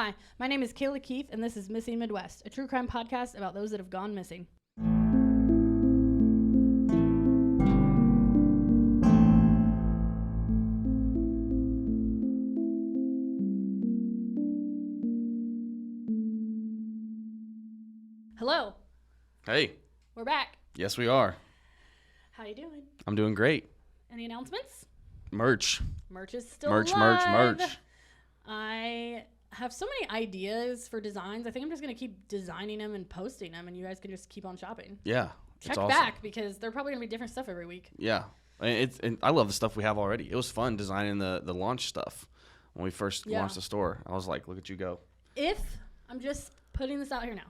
Hi, my name is Kayla Keith, and this is Missing Midwest, a true crime podcast about those that have gone missing. Hello. Hey. We're back. Yes, we are. How you doing? I'm doing great. Any announcements? Merch. Merch is still Merch. I have so many ideas for designs. I think I'm just going to keep designing them and posting them, and you guys can just keep on shopping. Yeah. Check awesome. back, because they're probably going to be different stuff every week. Yeah. And I love the stuff we have already. It was fun designing the launch stuff when we first launched the store. I was like, look at you go. I'm just putting this out here now,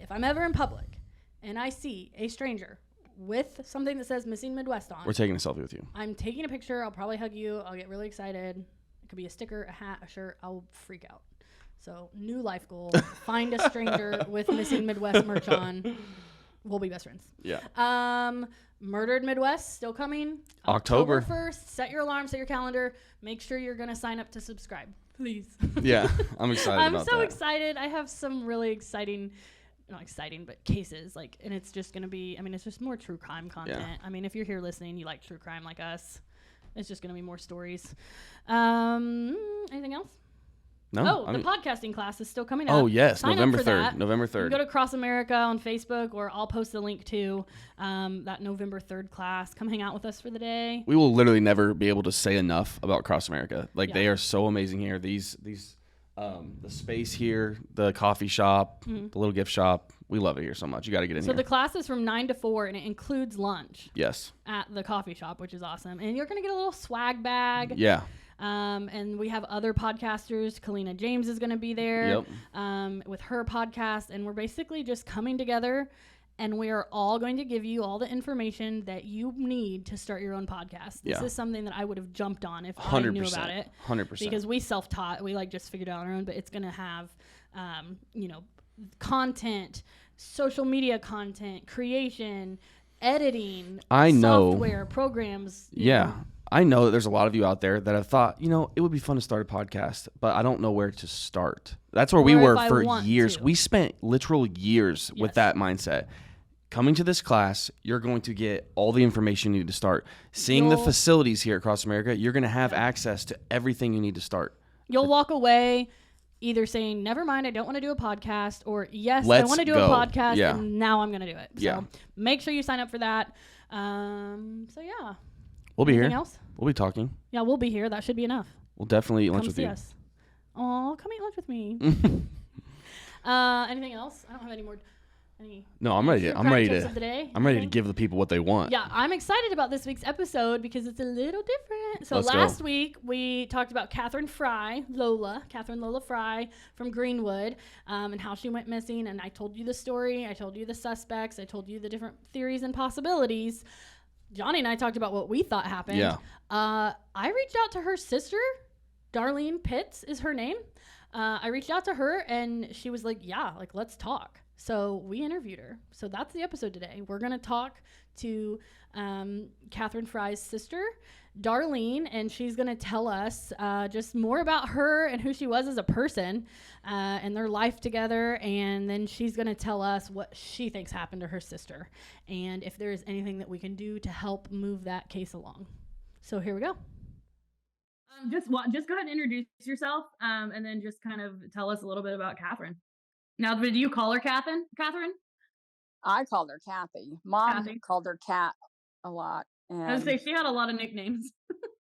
if I'm ever in public and I see a stranger with something that says Missing Midwest on, we're taking a selfie with you. I'm taking a picture. I'll probably hug you. I'll get really excited. It could be a sticker, a hat, a shirt. I'll freak out. So, new life goal: find a stranger with Missing Midwest merch on. We'll be best friends. Yeah. Murdered Midwest still coming. October 1st. Set your alarm. Set your calendar. Make sure you're gonna sign up to subscribe, please. Yeah, I'm excited. I'm so excited. I have some really exciting. Not exciting, but cases, and it's just going to be, it's just more true crime content. Yeah. If you're here listening, you like true crime like us, it's just going to be more stories. Anything else? No. The podcasting class is still coming up. Oh, yes. Sign November up for 3rd. that. November 3rd. You go to Cross America on Facebook, or I'll post the link to that November 3rd class. Come hang out with us for the day. We will literally never be able to say enough about Cross America. They are so amazing here. These the space here, the coffee shop, the little gift shop. We love it here so much. You got to get in here. So the class is from 9 to 4, and it includes lunch. Yes. At the coffee shop, which is awesome. And you're going to get a little swag bag. Yeah. And we have other podcasters. Kalina James is going to be there with her podcast. And we're basically just coming together, and we are all going to give you all the information that you need to start your own podcast. This is something that I would have jumped on if I knew about it. 100%. Because we self-taught. We just figured it out on our own. But it's going to have, content, social media content, creation, editing, software, programs. Yeah. I know that there's a lot of you out there that have thought, it would be fun to start a podcast, but I don't know where to start. That's where we were for years. We spent literal years with that mindset. Coming to this class, you're going to get all the information you need to start. Seeing the facilities here across America, you're going to have access to everything you need to start. You'll walk away either saying, never mind, I don't want to do a podcast, or yes, I want to do a podcast, and now I'm going to do it. So make sure you sign up for that. We'll be Anything here. Else? We'll be talking. Yeah, we'll be here. That should be enough. We'll definitely eat lunch with you. Come see us. Aw, come eat lunch with me. Anything else? I don't have any more. No, I'm ready. I'm ready to give the people what they want. Yeah, I'm excited about this week's episode because it's a little different. So last week we talked about Katherine Fry, Katherine Lola Fry from Greenwood, and how she went missing. And I told you the story. I told you the suspects. I told you the different theories and possibilities. Johnny and I talked about what we thought happened. Yeah. I reached out to her sister. Darlene Pitts is her name. I reached out to her, and she was like, let's talk. So we interviewed her. So that's the episode today. We're going to talk to Katherine Fry's sister, Darlene, and she's going to tell us just more about her and who she was as a person and their life together. And then she's going to tell us what she thinks happened to her sister and if there is anything that we can do to help move that case along. So here we go. Just go ahead and introduce yourself and then just kind of tell us a little bit about Katherine. Now, do you call her Katherine? I called her Kathy. Mom called her Kat a lot. And I was going to say, she had a lot of nicknames.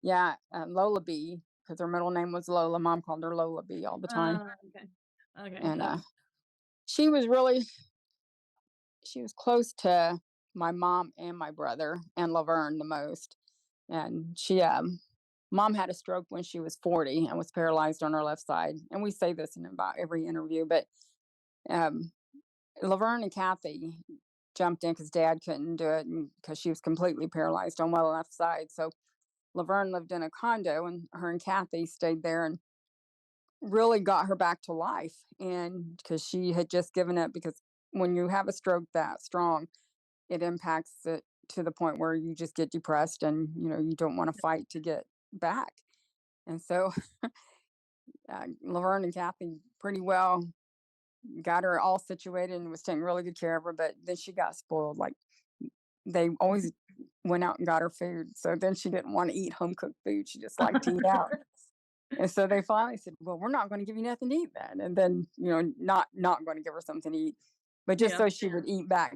Yeah, Lola B, because her middle name was Lola. Mom called her Lola B all the time. Okay. And she was close to my mom and my brother and Laverne the most. And Mom had a stroke when she was 40 and was paralyzed on her left side. And we say this in about every interview, but Laverne and Kathy jumped in because Dad couldn't do it because she was completely paralyzed on one left side. So Laverne lived in a condo, and her and Kathy stayed there and really got her back to life. And because she had just given up, because when you have a stroke that strong, it impacts it to the point where you just get depressed and you don't want to fight to get back. And so Laverne and Kathy pretty well got her all situated and was taking really good care of her. But then she got spoiled. Like they always went out and got her food. So then she didn't want to eat home cooked food. She just liked to eat out. And so they finally said, "Well, we're not going to give you nothing to eat then." And then, not going to give her something to eat, but just so she would eat back,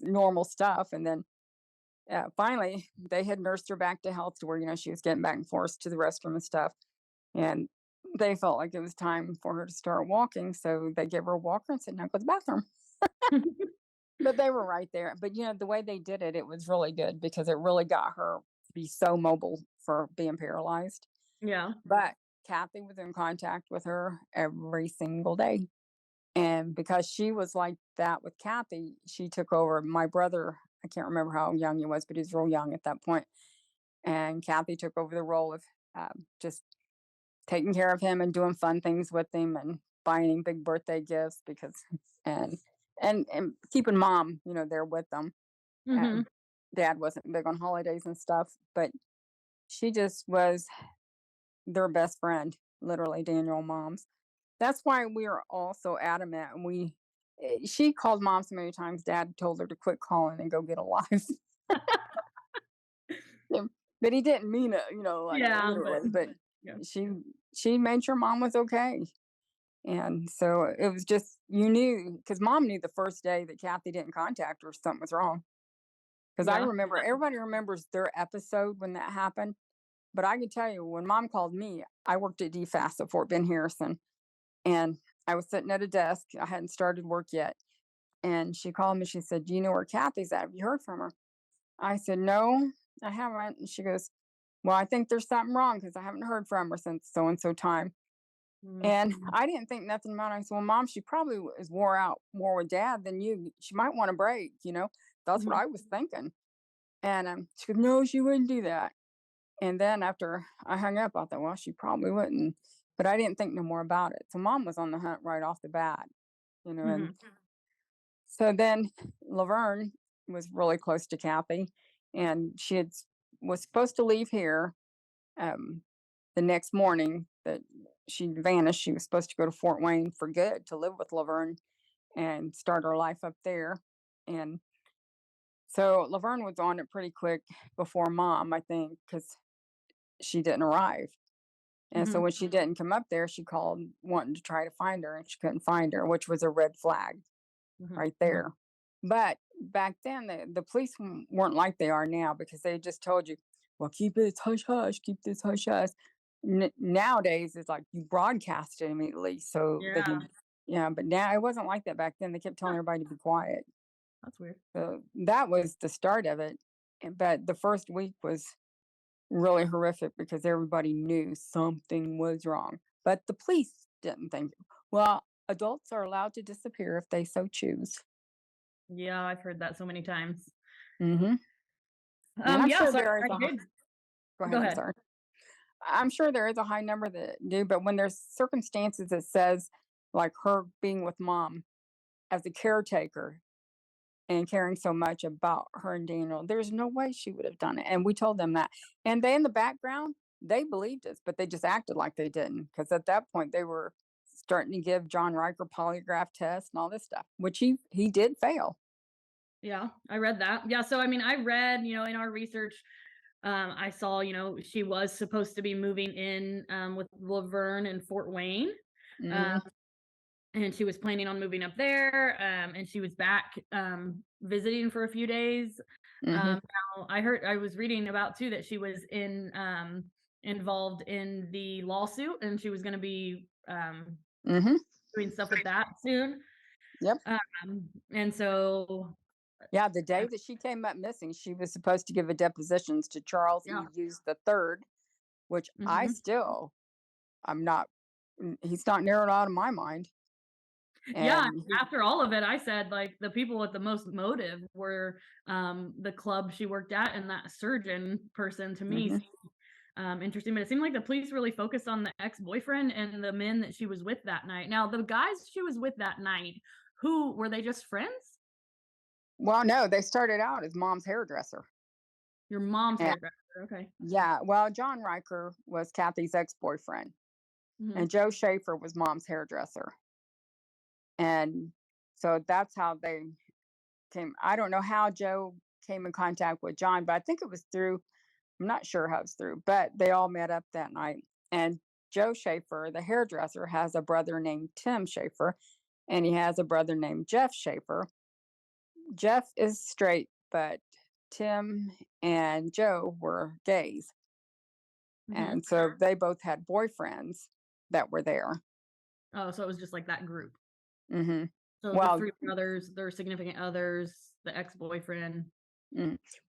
normal stuff. And then finally, they had nursed her back to health to where, she was getting back and forth to the restroom and stuff. And they felt like it was time for her to start walking. So they gave her a walker and said, "Now go to the bathroom." But they were right there. But, the way they did it, it was really good because it really got her to be so mobile for being paralyzed. Yeah. But Kathy was in contact with her every single day. And because she was like that with Kathy, she took over. My brother, I can't remember how young he was, but he was real young at that point. And Kathy took over the role of just taking care of him and doing fun things with him and buying him big birthday gifts and keeping mom, there with them. Mm-hmm. Dad wasn't big on holidays and stuff, but she just was their best friend, literally, Daniel and mom's. That's why we are all so adamant. And she called mom so many times. Dad told her to quit calling and go get a life. But he didn't mean it, literally. But she made sure mom was okay. And so it was just, you knew, because mom knew the first day that Kathy didn't contact her, something was wrong. Because I remember, everybody remembers their episode when that happened. But I can tell you, when mom called me, I worked at DFAS at Fort Bend Harrison. And I was sitting at a desk. I hadn't started work yet. And she called me. She said, "Do you know where Kathy's at? Have you heard from her?" I said, "No, I haven't." And she goes, "Well, I think there's something wrong because I haven't heard from her since so-and-so time." Mm-hmm. And I didn't think nothing about it. I said, "Well, mom, she probably is wore out more with dad than you. She might want a break, That's what I was thinking." And she goes, "No, she wouldn't do that." And then after I hung up, I thought, well, she probably wouldn't. But I didn't think no more about it. So mom was on the hunt right off the bat, and so then Laverne was really close to Kathy, and was supposed to leave here the next morning that she vanished. She was supposed to go to Fort Wayne for good to live with Laverne and start her life up there. And so Laverne was on it pretty quick before mom, I think, because she didn't arrive. And so when she didn't come up there, she called wanting to try to find her, and she couldn't find her, which was a red flag right there. But back then, the police weren't like they are now, because they just told you, "Well, keep it hush hush, keep this hush hush." Nowadays, it's like you broadcast it immediately, so they can. Yeah, but now it wasn't like that back then. They kept telling everybody to be quiet. That's weird. So that was the start of it. But the first week was really horrific because everybody knew something was wrong. But the police didn't think, well, adults are allowed to disappear if they so choose. Yeah, I've heard that so many times. Mm-hmm. And I'm sure there is Go ahead. I'm sorry. I'm sure there is a high number that do, but when there's circumstances that says, like her being with mom as a caretaker and caring so much about her and Daniel, there's no way she would have done it. And we told them that. And they, in the background, they believed us, but they just acted like they didn't. Because at that point, they were starting to give John Riker polygraph tests and all this stuff, which he did fail. Yeah, I read that. Yeah, so I mean, I read, in our research, I saw, she was supposed to be moving in with Laverne in Fort Wayne. And she was planning on moving up there, and she was back visiting for a few days. Now I was reading about too that she was involved in the lawsuit, and she was going to be doing stuff with that soon. Yep. And so, yeah, the day that she came up missing, she was supposed to give a depositions to Charles E. Hughes III, which I'm not. He's not narrowed out of my mind. And after all of it, I said, like, the people with the most motive were the club she worked at, and that surgeon person to me seemed interesting. But it seemed like the police really focused on the ex-boyfriend and the men that she was with that night. Now, the guys she was with that night, who were they? Just friends? Well, no, they started out as mom's hairdresser. Your mom's hairdresser, okay. Yeah, well, John Riker was Kathy's ex-boyfriend. and Joe Schaefer was Mom's hairdresser. And so that's how they came. I don't know how Joe came in contact with John, but I think it was through, I'm not sure how it's through, but they all met up that night. And Joe Schaefer, the hairdresser, has a brother named Tim Schaefer, and he has a brother named Jeff Schaefer. Jeff is straight, but Tim and Joe were gays. And so they both had boyfriends that were there. Oh, so it was just like that group. Mm-hmm. So the three brothers, their significant others, the ex-boyfriend.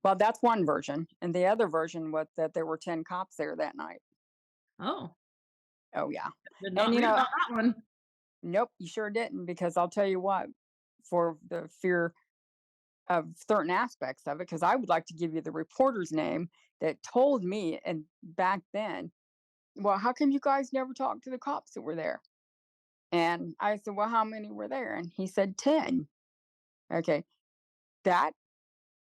Well, that's one version. And the other version was that there were 10 cops there that night. Oh. Oh, yeah. Did not read about that one. Nope, you sure didn't, because I'll tell you what, for the fear of certain aspects of it, because I would like to give you the reporter's name that told me, and back then, well, how come you guys never talked to the cops that were there? And I said, well, how many were there? And he said 10. Okay. That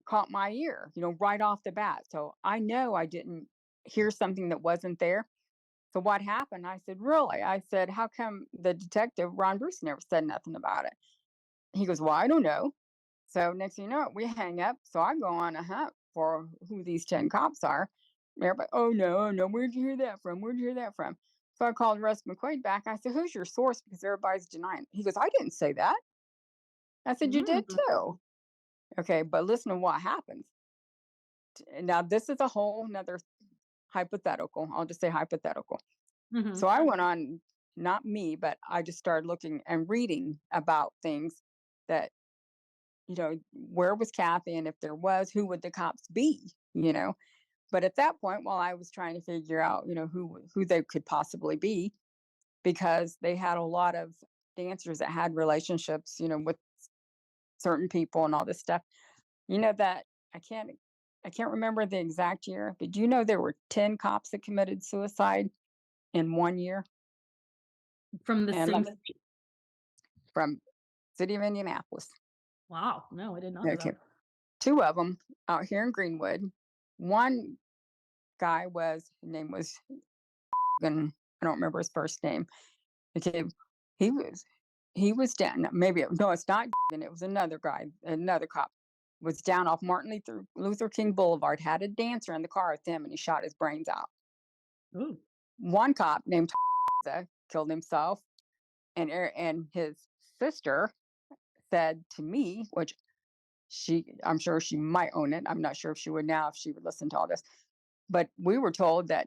caught my ear, right off the bat. So I know I didn't hear something that wasn't there. So what happened? I said, really? I said, how come the detective, Ron Bruce, never said nothing about it? He goes, well, I don't know. So next thing you know, we hang up. So I go on a hunt for who these 10 cops are. Everybody, oh, no, where'd you hear that from? Where'd you hear that from? So I called Russ McQuaid back. I said, who's your source? Because everybody's denying. He goes, I didn't say that. I said, you did too. Okay, but listen to what happens. Now, this is a whole nother hypothetical. I'll just say hypothetical. So I went on, not me, but I just started looking and reading about things that, where was Kathy? And if there was, who would the cops be? But at that point, while I was trying to figure out, who they could possibly be, because they had a lot of dancers that had relationships, with certain people and all this stuff. That I can't remember the exact year, but do you know there were 10 cops that committed suicide in 1 year? From the same state? From city of Indianapolis. Wow. No, I did not know that. 2 of them out here in Greenwood. One guy his name was, and I don't remember his first name. Okay, he was down. No, it's not. And it was another guy, another cop, was down off Martin Luther King Boulevard, had a dancer in the car with him, and he shot his brains out. Ooh. One cop named killed himself, and his sister said to me, which I'm sure she might own it. I'm not sure if she would now, if she would listen to all this. But we were told that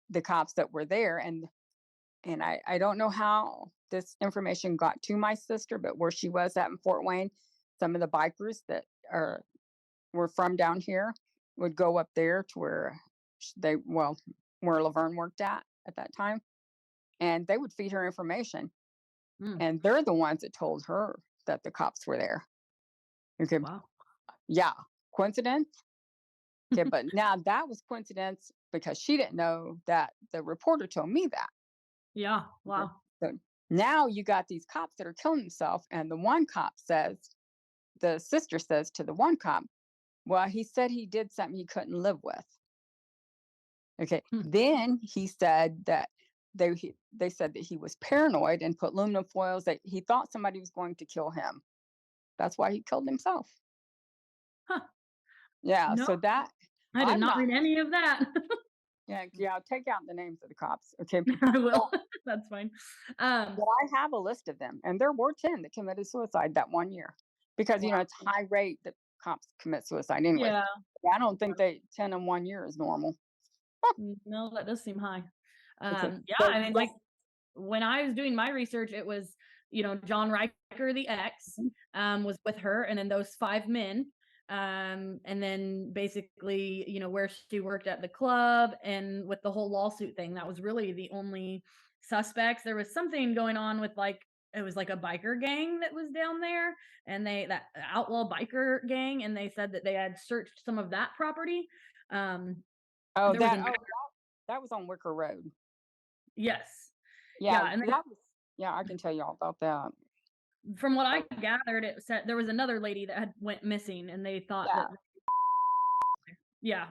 the cops that were there, and I don't know how this information got to my sister, but where she was at in Fort Wayne, some of the bikers that were from down here would go up there to where where Laverne worked at that time, and they would feed her information. And they're the ones that told her that the cops were there. Okay. Wow. Yeah. Coincidence? Okay, but now that was coincidence because she didn't know that the reporter told me that. Yeah. Wow. So now you got these cops that are killing themselves, and the one cop says, the sister says to the one cop, well, he said he did something he couldn't live with. Okay. Then he said that they said that he was paranoid and put aluminum foils, that he thought somebody was going to kill him. That's why he killed himself. Huh. Yeah. No, So that I did not read any of that. Yeah, I'll take out the names of the cops. Okay. I will. That's fine. But I have a list of them, and there were 10 that committed suicide that 1 year, because it's high rate that cops commit suicide anyway. Yeah. I don't think 10 in 1 year is normal. No, that does seem high. Okay. Yeah, I mean, like when I was doing my research, it was, John Riker, the ex, was with her, and then those 5 men. And then basically, where she worked at the club, and with the whole lawsuit thing, that was really the only suspects. There was something going on with it was like a biker gang that was down there, and that outlaw biker gang, and they said that they had searched some of that property. That was on Wicker Road. Yes. Yeah, and I can tell you all about that. From what I gathered, it said there was another lady that had went missing, and they thought that. Yeah.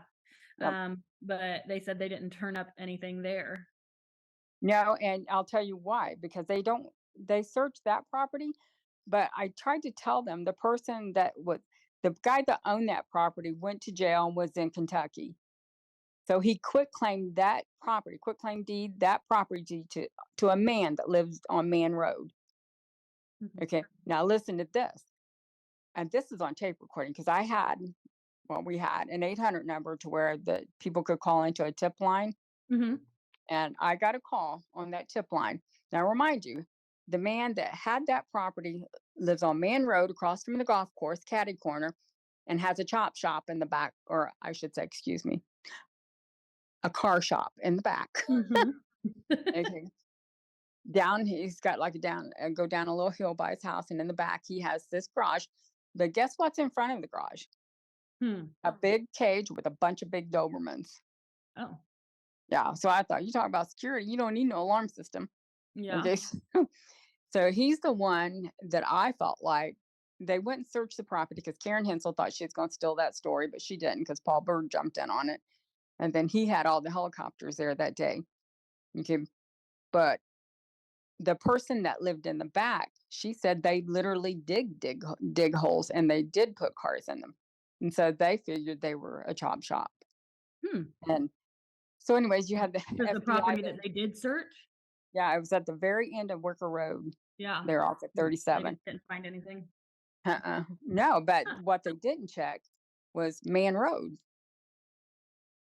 But they said they didn't turn up anything there. No, and I'll tell you why, because they searched that property, but I tried to tell them the guy that owned that property went to jail and was in Kentucky. So he quit claimed that property, quit claim deed that property to a man that lives on Man Road. Mhm. Okay. Now listen to this. And this is on tape recording because we had an 800 number to where the people could call into a tip line. Mhm. And I got a call on that tip line. Now, remind you, the man that had that property lives on Man Road across from the golf course, Caddy Corner, and has a chop shop in the back, or I should say, excuse me, a car shop in the back. Mhm. Okay. Down, he's got like go down a little hill by his house, and in the back, he has this garage. But guess what's in front of the garage? Hmm. A big cage with a bunch of big Dobermans. Oh. Yeah. So I thought, you talk about security, you don't need no alarm system. Yeah. Okay. So he's the one that I felt like they went and searched the property because Karen Hensel thought she was going to steal that story, but she didn't because Paul Bird jumped in on it. And then he had all the helicopters there that day. Okay. But the person that lived in the back, she said they literally dig holes and they did put cars in them. And so they figured they were a chop shop. Hmm. And so, anyways, you had the There's the FBI property that there. they did search? Yeah, it was at the very end of Worker Road. Yeah. They're off at They 37. just didn't find anything. No, but Huh. what they didn't check was Man Road.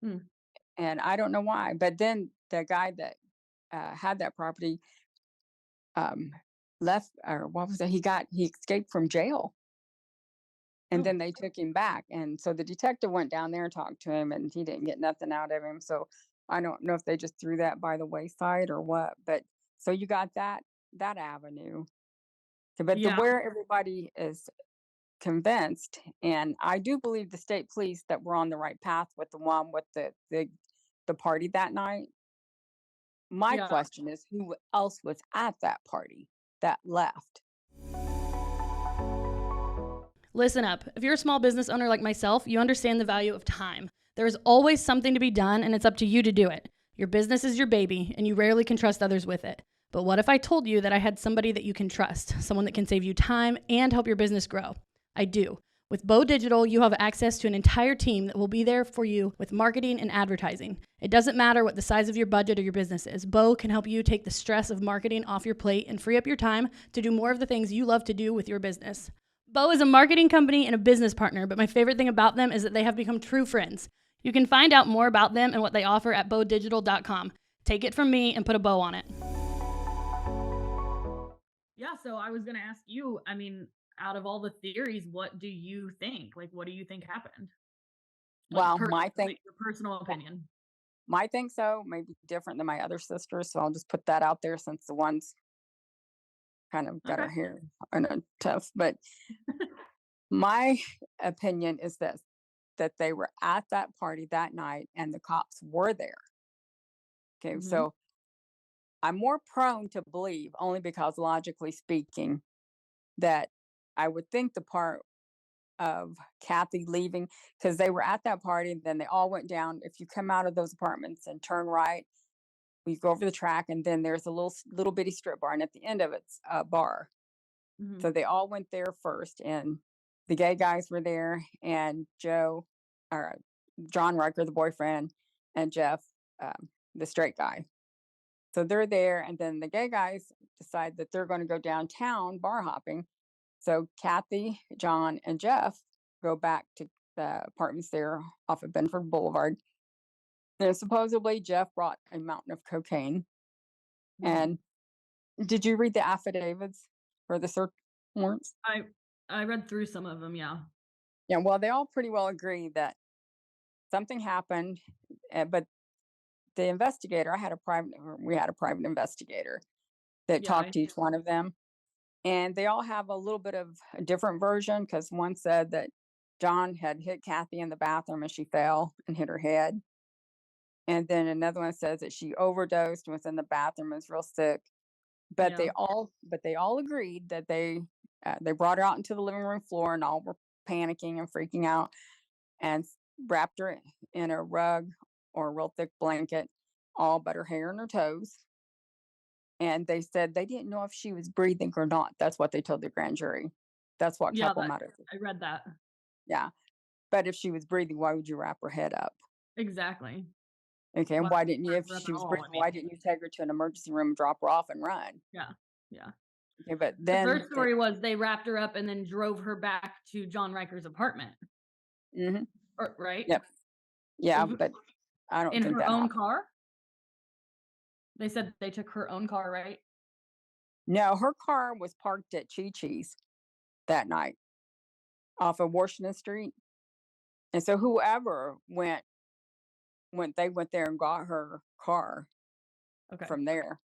Hmm. And I don't know why. But then the guy that had that property um, left, or what was it? He escaped from jail. And Oh. then they took him back. And so the detective went down there and talked to him, and he didn't get nothing out of him. So I don't know if they just threw that by the wayside or what. But so you got that avenue. But Yeah. where everybody is convinced, and I do believe the state police that we're on the right path with the one with the party that night. My Yeah. question is, who else was at that party that left? Listen up. If you're a small business owner like myself, you understand the value of time. There is always something to be done, and it's up to you to do it. Your business is your baby, and you rarely can trust others with it. But what if I told you that I had somebody that you can trust, someone that can save you time and help your business grow? I do. With Bo Digital, you have access to an entire team that will be there for you with marketing and advertising. It doesn't matter what the size of your budget or your business is. Bo can help you take the stress of marketing off your plate and free up your time to do more of the things you love to do with your business. Bo is a marketing company and a business partner, but my favorite thing about them is that they have become true friends. You can find out more about them and what they offer at 𝑏odigital.com. Take it from me and put a bow on it. Yeah, so I was going to ask you, I mean, out of all the theories, what do you think? Like, what do you think happened? Like, Well, your personal opinion. my thing so may be different than my other sisters, so I'll just put that out there since the one's kind of got Okay. her hair in a tuft. But my opinion is this: that they were at that party that night and the cops were there. Okay, Mm-hmm. so I'm more prone to believe, only because logically speaking, that I would think the part of Kathy leaving, because they were at that party, then they all went down. If you come out of those apartments and turn right, you go over the track, and then there's a little bitty strip bar, and at the end of it's a bar. Mm-hmm. So they all went there first, and the gay guys were there, and John Riker, the boyfriend, and Jeff, the straight guy. So they're there, and then the gay guys decide that they're going to go downtown bar hopping. So Kathy, John, and Jeff go back to the apartments there off of Benford Boulevard. And supposedly Jeff brought a mountain of cocaine. Mm-hmm. And did you read the affidavits for the search warrants? I read through some of them, yeah. Yeah, well, they all pretty well agree that something happened, but the investigator, we had a private investigator that talked to each one of them. And they all have a little bit of a different version, because one said that John had hit Kathy in the bathroom and she fell and hit her head. And then another one says that she overdosed and was in the bathroom and was real sick. But Yeah. they all agreed that they brought her out into the living room floor, and all were panicking and freaking out, and wrapped her in a rug or a real thick blanket, all but her hair and her toes. And they said they didn't know if she was breathing or not. That's what they told the grand jury. That's what Yeah, couple matters. I read that. Yeah. But if she was breathing, why would you wrap her head up? Exactly. Okay. And Why why didn't you, wrap if her up she at was all? breathing, I mean, why didn't you take her to an emergency room, drop her off, and run? yeah. Okay. But The then first story was they wrapped her up and then drove her back to John Riker's apartment. mm-hmm. Right? Yep. Yeah. But I don't In think her that own happened. car? They said they took her own car, right? No, her car was parked at 𝒌𝒊𝒐's that night off of Washington Street. And so whoever they went there and got her car Okay. from there.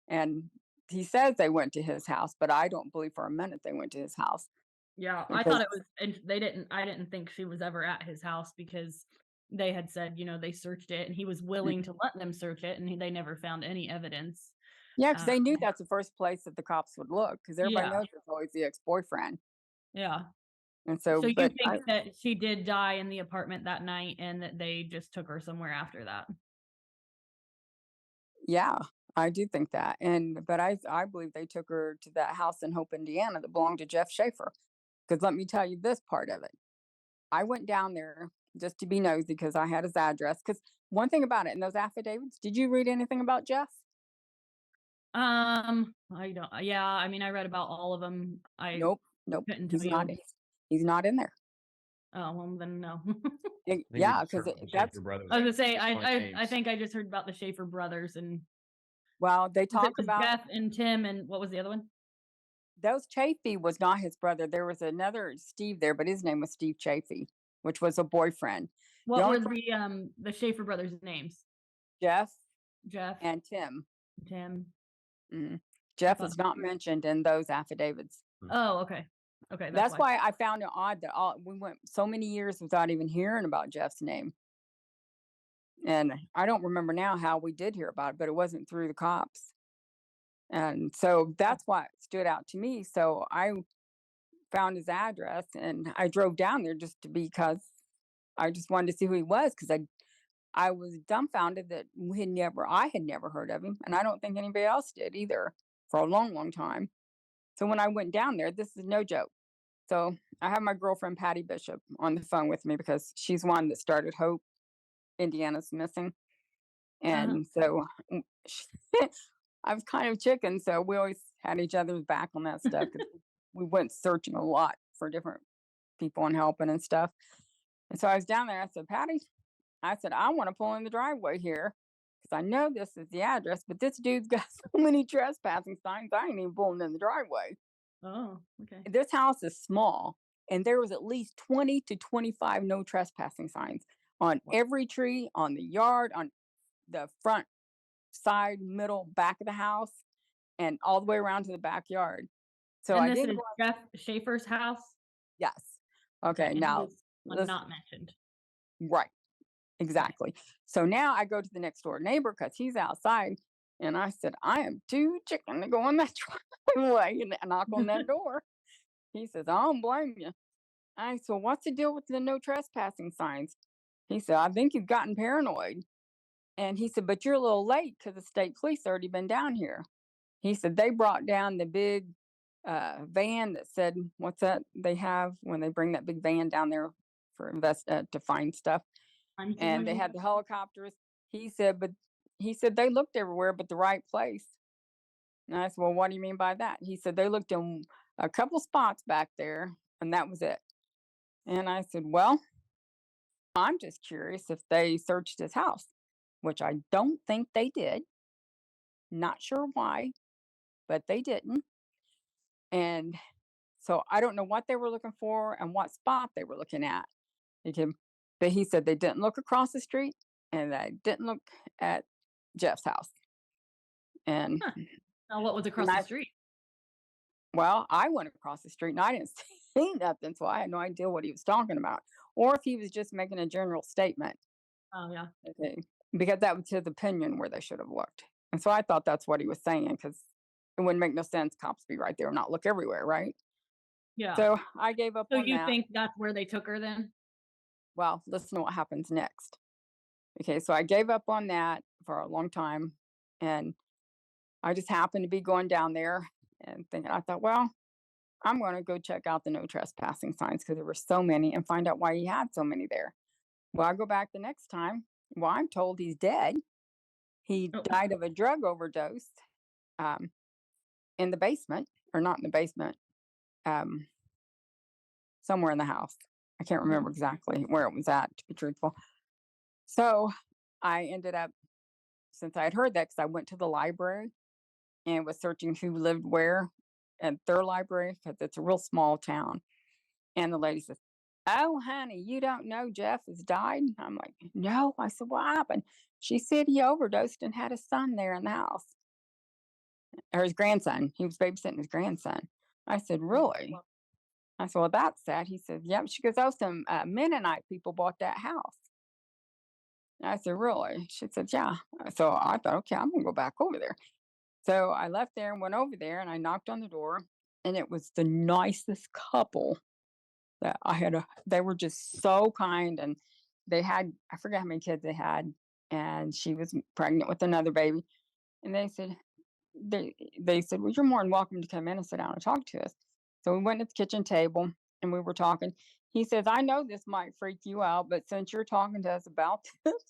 And he says they went to his house, but I don't believe for a minute they went to his house. Yeah, I thought it was, and I didn't think she was ever at his house because they had said, they searched it and he was willing to let them search it and they never found any evidence. Yeah, because they knew that's the first place that the cops would look because everybody Yeah. knows it's always the ex-boyfriend. Yeah. And So so, you but think that she did die in the apartment that night and that they just took her somewhere after that? yeah, I do think that. But I believe they took her to that house in Hope, Indiana that belonged to Jeff Schaefer. Because let me tell you this part of it. I went down there just to be nosy because I had his address. Because one thing about it in those affidavits, did you read anything about Jeff? I don't. Yeah, I mean, I read about all of them. I Nope. couldn't tell He's you. not. He's not in there. Oh, well, then no. Yeah, because that's. Schaefer brothers. I was gonna say, I think I just heard about the Schaefer brothers and Well, they it talk was about Jeff and Tim and what was the other one? those Chafee was not his brother. There was another Steve there, but his name was Steve Chafee, which was a boyfriend. The What only were the Schaefer brothers' names? Jeff Jeff, and Tim. Tim. Jeff thought- is not mentioned in those affidavits. Oh, okay. Okay, That's why I found it odd that we went so many years without even hearing about Jeff's name. And I don't remember now how we did hear about it, but it wasn't through the cops. And so that's why it stood out to me. So I found his address and I drove down there because I just wanted to see who he was because I was dumbfounded that I had never heard of him, and I don't think anybody else did either for a long, long time. So when I went down there, this is no joke. So I have my girlfriend Patty Bishop on the phone with me because she's one that started Hope, Indiana's Missing, and so I was kind of chicken. So we always had each other's back on that stuff because we went searching a lot for different people and helping and stuff. And so I was down there. I said, Patty, I said, I want to pull in the driveway here because I know this is the address, but this dude's got so many trespassing signs. I ain't even pulling in the driveway. Oh, okay. This house is small, and there was at least 20 to 25 no trespassing signs on every tree, on the yard, on the front, side, middle, back of the house, and all the way around to the backyard. So And I this didn't is go. Jeff Schaefer's house? Yes. Okay. And Now, he was not mentioned. right. Exactly. So now I go to the next door neighbor because he's outside. And I said, I am too chicken to go in that driveway and knock on that door. He says, I don't blame you. I said, well, what's the deal with the no trespassing signs? He said, I think you've gotten paranoid. And he said, but you're a little late because the state police already been down here. He said, they brought down the big van that said, what's that they have when they bring that big van down there for to find stuff. And they had the helicopters. He said they looked everywhere but the right place. And I said, well, what do you mean by that? He said they looked in a couple spots back there and that was it. And I said, well, I'm just curious if they searched his house, which I don't think they did. Not sure why, but they didn't. And so I don't know what they were looking for and what spot they were looking at. But he said they didn't look across the street and they didn't look at Jeff's house. And now what was across the street? Well, I went across the street and I didn't see nothing, so I had no idea what he was talking about, or if he was just making a general statement. Oh yeah. Okay. Because that was his opinion where they should have looked. And so I thought that's what he was saying because it wouldn't make no sense. Cops be right there and not look everywhere, right? Yeah. So I gave up on that. So you think that's where they took her then? Well, listen to what happens next. Okay, so I gave up on that for a long time. And I just happened to be going down there and thinking, I thought, well, I'm going to go check out the no trespassing signs because there were so many and find out why he had so many there. Well, I go back the next time. Well, I'm told he's dead. He Oh, died of a drug overdose um, in the basement, or not in the basement, um, somewhere in the house. I can't mhm. remember exactly where it was at, to be truthful. So I ended up, since I had heard that, because I went to the library and was searching who lived where at their library, because it's a real small town. And the lady says, "Oh, honey, you don't know Jeff has died?" I'm like, "No." I said, "What happened?" She said he overdosed and had a son there in the house, or his grandson. He was babysitting his grandson. I said, "Really?" I said, "Well, that's sad." He said, "Yep." She goes, "Oh, some Mennonite people bought that house." I said, "Really?" She said, "Yeah." So I thought, okay, I'm going to go back over there. So I left there and went over there and I knocked on the door, and it was the nicest couple that I had. They were just so kind, and they had, I forget how many kids they had, and she was pregnant with another baby. And they said, "Well, you're more than welcome to come in and sit down and talk to us." So we went to the kitchen table and we were talking. He says, "I know this might freak you out, but since you're talking to us about this,"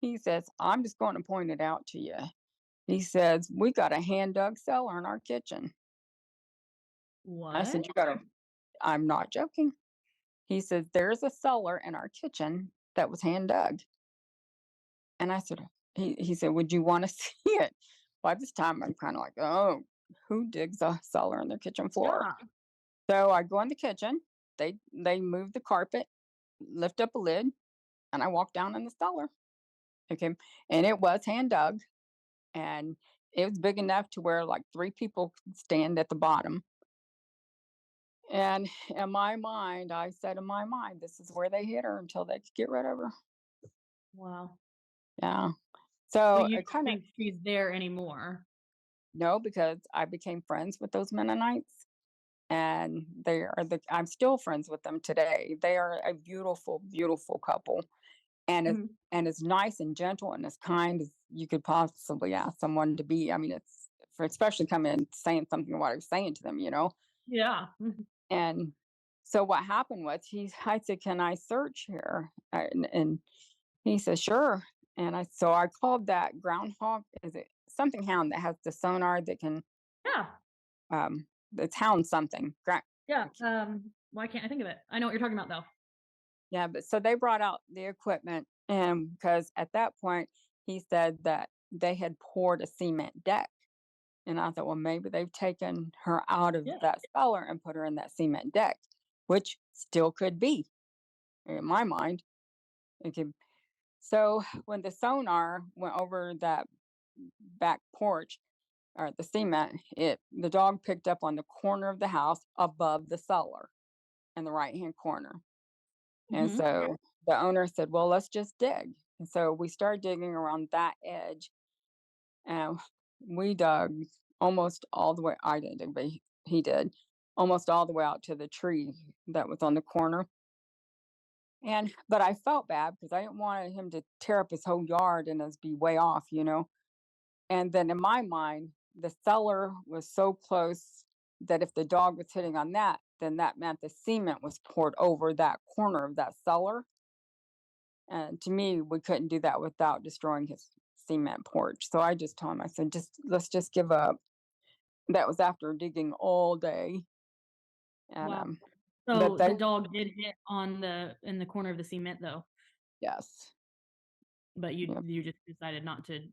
he says, "I'm just going to point it out to you." He says, "We got a hand dug cellar in our kitchen." I said, What? "You got a," I'm not joking. He says, "There's a cellar in our kitchen that was hand dug." And I said, he said, "Would you want to see it?" By this time, I'm kind of like, oh, who digs a cellar in their kitchen floor? Yeah. So I go in the kitchen. They move the carpet, lift up a lid, and I walk down in the cellar. Okay, and it was hand dug, and it was big enough to where like three people could stand at the bottom. And in my mind, I said, in my mind, this is where they hid her until they could get rid of her. Wow. Yeah. But So you it don't kind of, think she's there anymore? no, because I became friends with those Mennonites, and they are I'm still friends with them today. They are a beautiful, beautiful couple, and Mhm. as nice and gentle and as kind as you could possibly ask someone to be. I mean, it's for especially coming and saying something what I was saying to them, you know. Yeah. Mhm. And so what happened was I said, "Can I search here?" And he said, "Sure." And I called that groundhog. Is it something hound that has the sonar that can Yeah. um it's hound something. Yeah. Why can't I think of it? I know what you're talking about though. Yeah, but so they brought out the equipment, and because at that point he said that they had poured a cement deck. And I thought, well, maybe they've taken her out of Yeah. that cellar and put her in that cement deck, which still could be in my mind. It could. So when the sonar went over that back porch or the cement, the dog picked up on the corner of the house above the cellar in the right hand corner. And Mhm. so the owner said, "Well, let's just dig." And so we started digging around that edge, and we dug almost all the way. I didn't dig, but he did almost all the way out to the tree that was on the corner. And but I felt bad because I didn't want him to tear up his whole yard and us be way off, you know. And then in my mind, the cellar was so close that if the dog was hitting on that, then that meant the cement was poured over that corner of that cellar. And to me, we couldn't do that without destroying his cement porch. So I just told him, I said, just let's just give up. That was after digging all day. And Wow. but So they the dog did hit on the in the corner of the cement though, yes. but you Yeah. you just decided not to.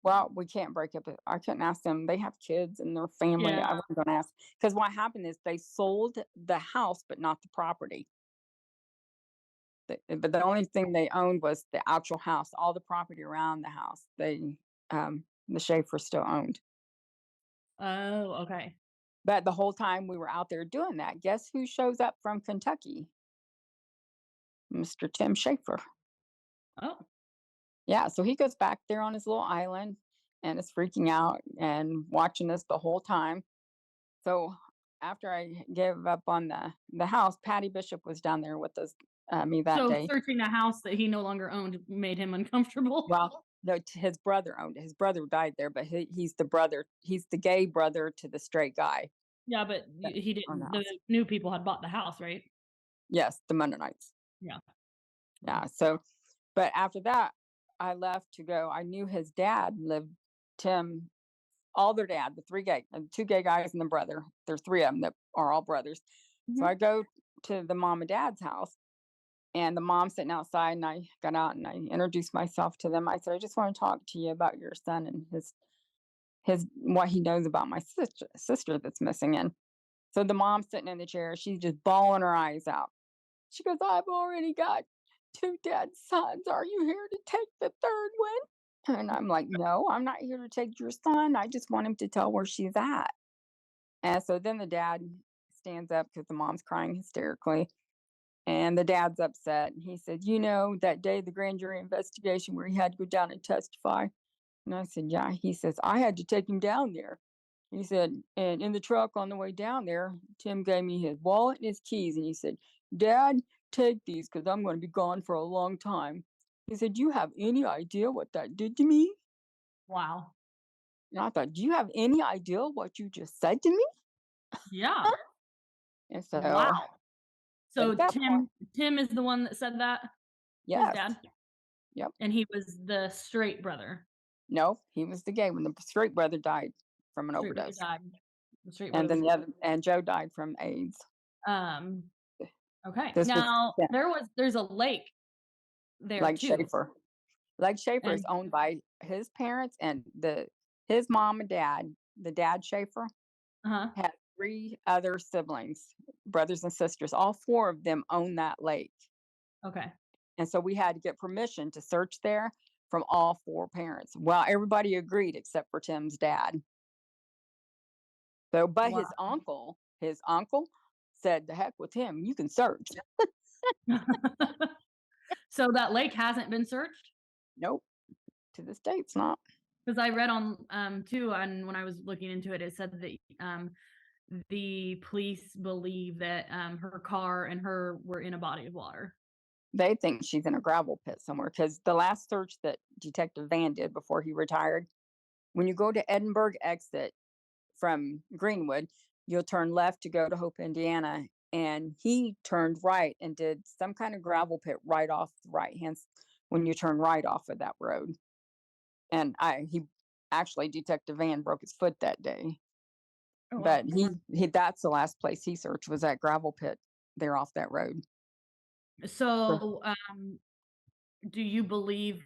Well, we can't break up. I couldn't ask them. They have kids and their family. Yeah. I wasn't going to ask because what happened is they sold the house, but not the property. But the only thing they owned was the actual house. All the property around the house, the Schaefer still owned. Oh, okay. But the whole time we were out there doing that, guess who shows up from Kentucky? Mr. Tim Schaefer. Oh. Yeah, so he goes back there on his little island and is freaking out and watching us the whole time. So after I gave up on the house, Patty Bishop was down there with us me that So day. searching a house that he no longer owned made him uncomfortable? Well, No, his brother owned it. His brother died there, but he's the brother. He's the gay brother to the straight guy Yeah, but that he owned the didn't. The house. new people had bought the house, right? Yes, the Mennonites. Yeah. Yeah. So, but after that, I left to go. I knew his dad lived, Tim, all their dad, the two gay guys and the brother. There's three of them that are all brothers. So Mhm. I go to the mom and dad's house, and the mom's sitting outside, and I got out and I introduced myself to them. I said, I just want to talk to you about your son and his what he knows about my sister that's missing. And so the mom's sitting in the chair, she's just bawling her eyes out. She goes, I've already got two dead sons. Are you here to take the third one? And I'm like, no, I'm not here to take your son. I just want him to tell where she's at. And so then the dad stands up because the mom's crying hysterically. And the dad's upset. He said, that day, the grand jury investigation where he had to go down and testify. And I said, yeah. He says, I had to take him down there. He said, and in the truck on the way down there, Tim gave me his wallet and his keys. And he said, Dad, take these because I'm going to be gone for a long time. He said, do you have any idea what that did to me? Wow. And I thought, do you have any idea what you just said to me? Yeah. And so, Wow. but So at that point, Tim is the one that said that? His yes. dad? Yep. And he was the straight brother. No, he was the gay one. The straight brother died from an Straight brother overdose. died. The straight And brother then was and Joe died from AIDS. um okay. This was Now there's a lake there Lake too. Schaefer. Lake Schaefer is And owned by his parents and his mom and dad. The dad Schaefer uh-huh. had three other siblings, brothers and sisters. All four of them own that lake. Okay. And so we had to get permission to search there from all four parents. Well, everybody agreed except for Tim's dad. So, but Wow. his uncle said, "The heck with him, you can search." So that lake hasn't been searched? Nope, to this day, it's not. Because I read on too, and when I was looking into it, it said that the police believe that her car and her were in a body of water. They think she's in a gravel pit somewhere because the last search that Detective Van did before he retired, when you go to 𝒊𝒔𝒆𝒌 exit from Greenwood, you'll turn left to go to Hope, Indiana. And he turned right and did some kind of gravel pit right off the right hand when you turn right off of that road. And he actually, Detective Van broke his foot that day. Oh, wow. But he that's the last place he searched was that gravel pit there off that road. So, do you believe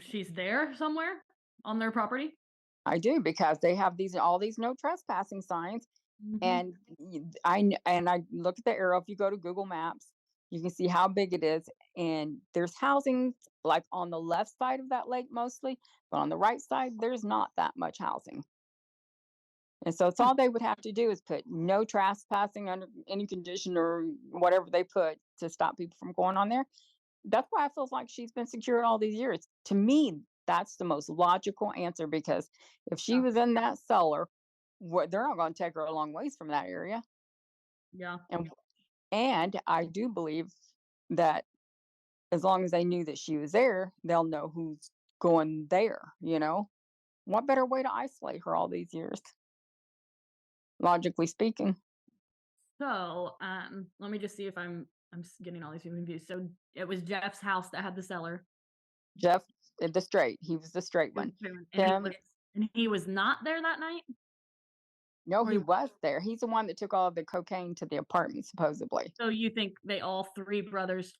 she's there somewhere on their property? I do because they have all these no trespassing signs, Mhm. and I look at the arrow. If you go to Google Maps, you can see how big it is, and there's housing like on the left side of that lake mostly, but on the right side there's not that much housing. And so it's Hmm. all they would have to do is put no trespassing under any condition or whatever they put to stop people from going on there. That's why I feel like she's been secured all these years. To me, that's the most logical answer because if she Yeah. was in that cellar, they're not going to take her a long ways from that area. Yeah. And I do believe that as long as they knew that she was there, they'll know who's going there. What better way to isolate her all these years, logically speaking? So, let me just see if I'm getting all these people confused. So it was Jeff's house that had the cellar. Jeff, he was the straight one. And Tim, he was not there that night? no, Or he was there. He's the one that took all the cocaine to the apartment, supposedly. so you think they all three brothers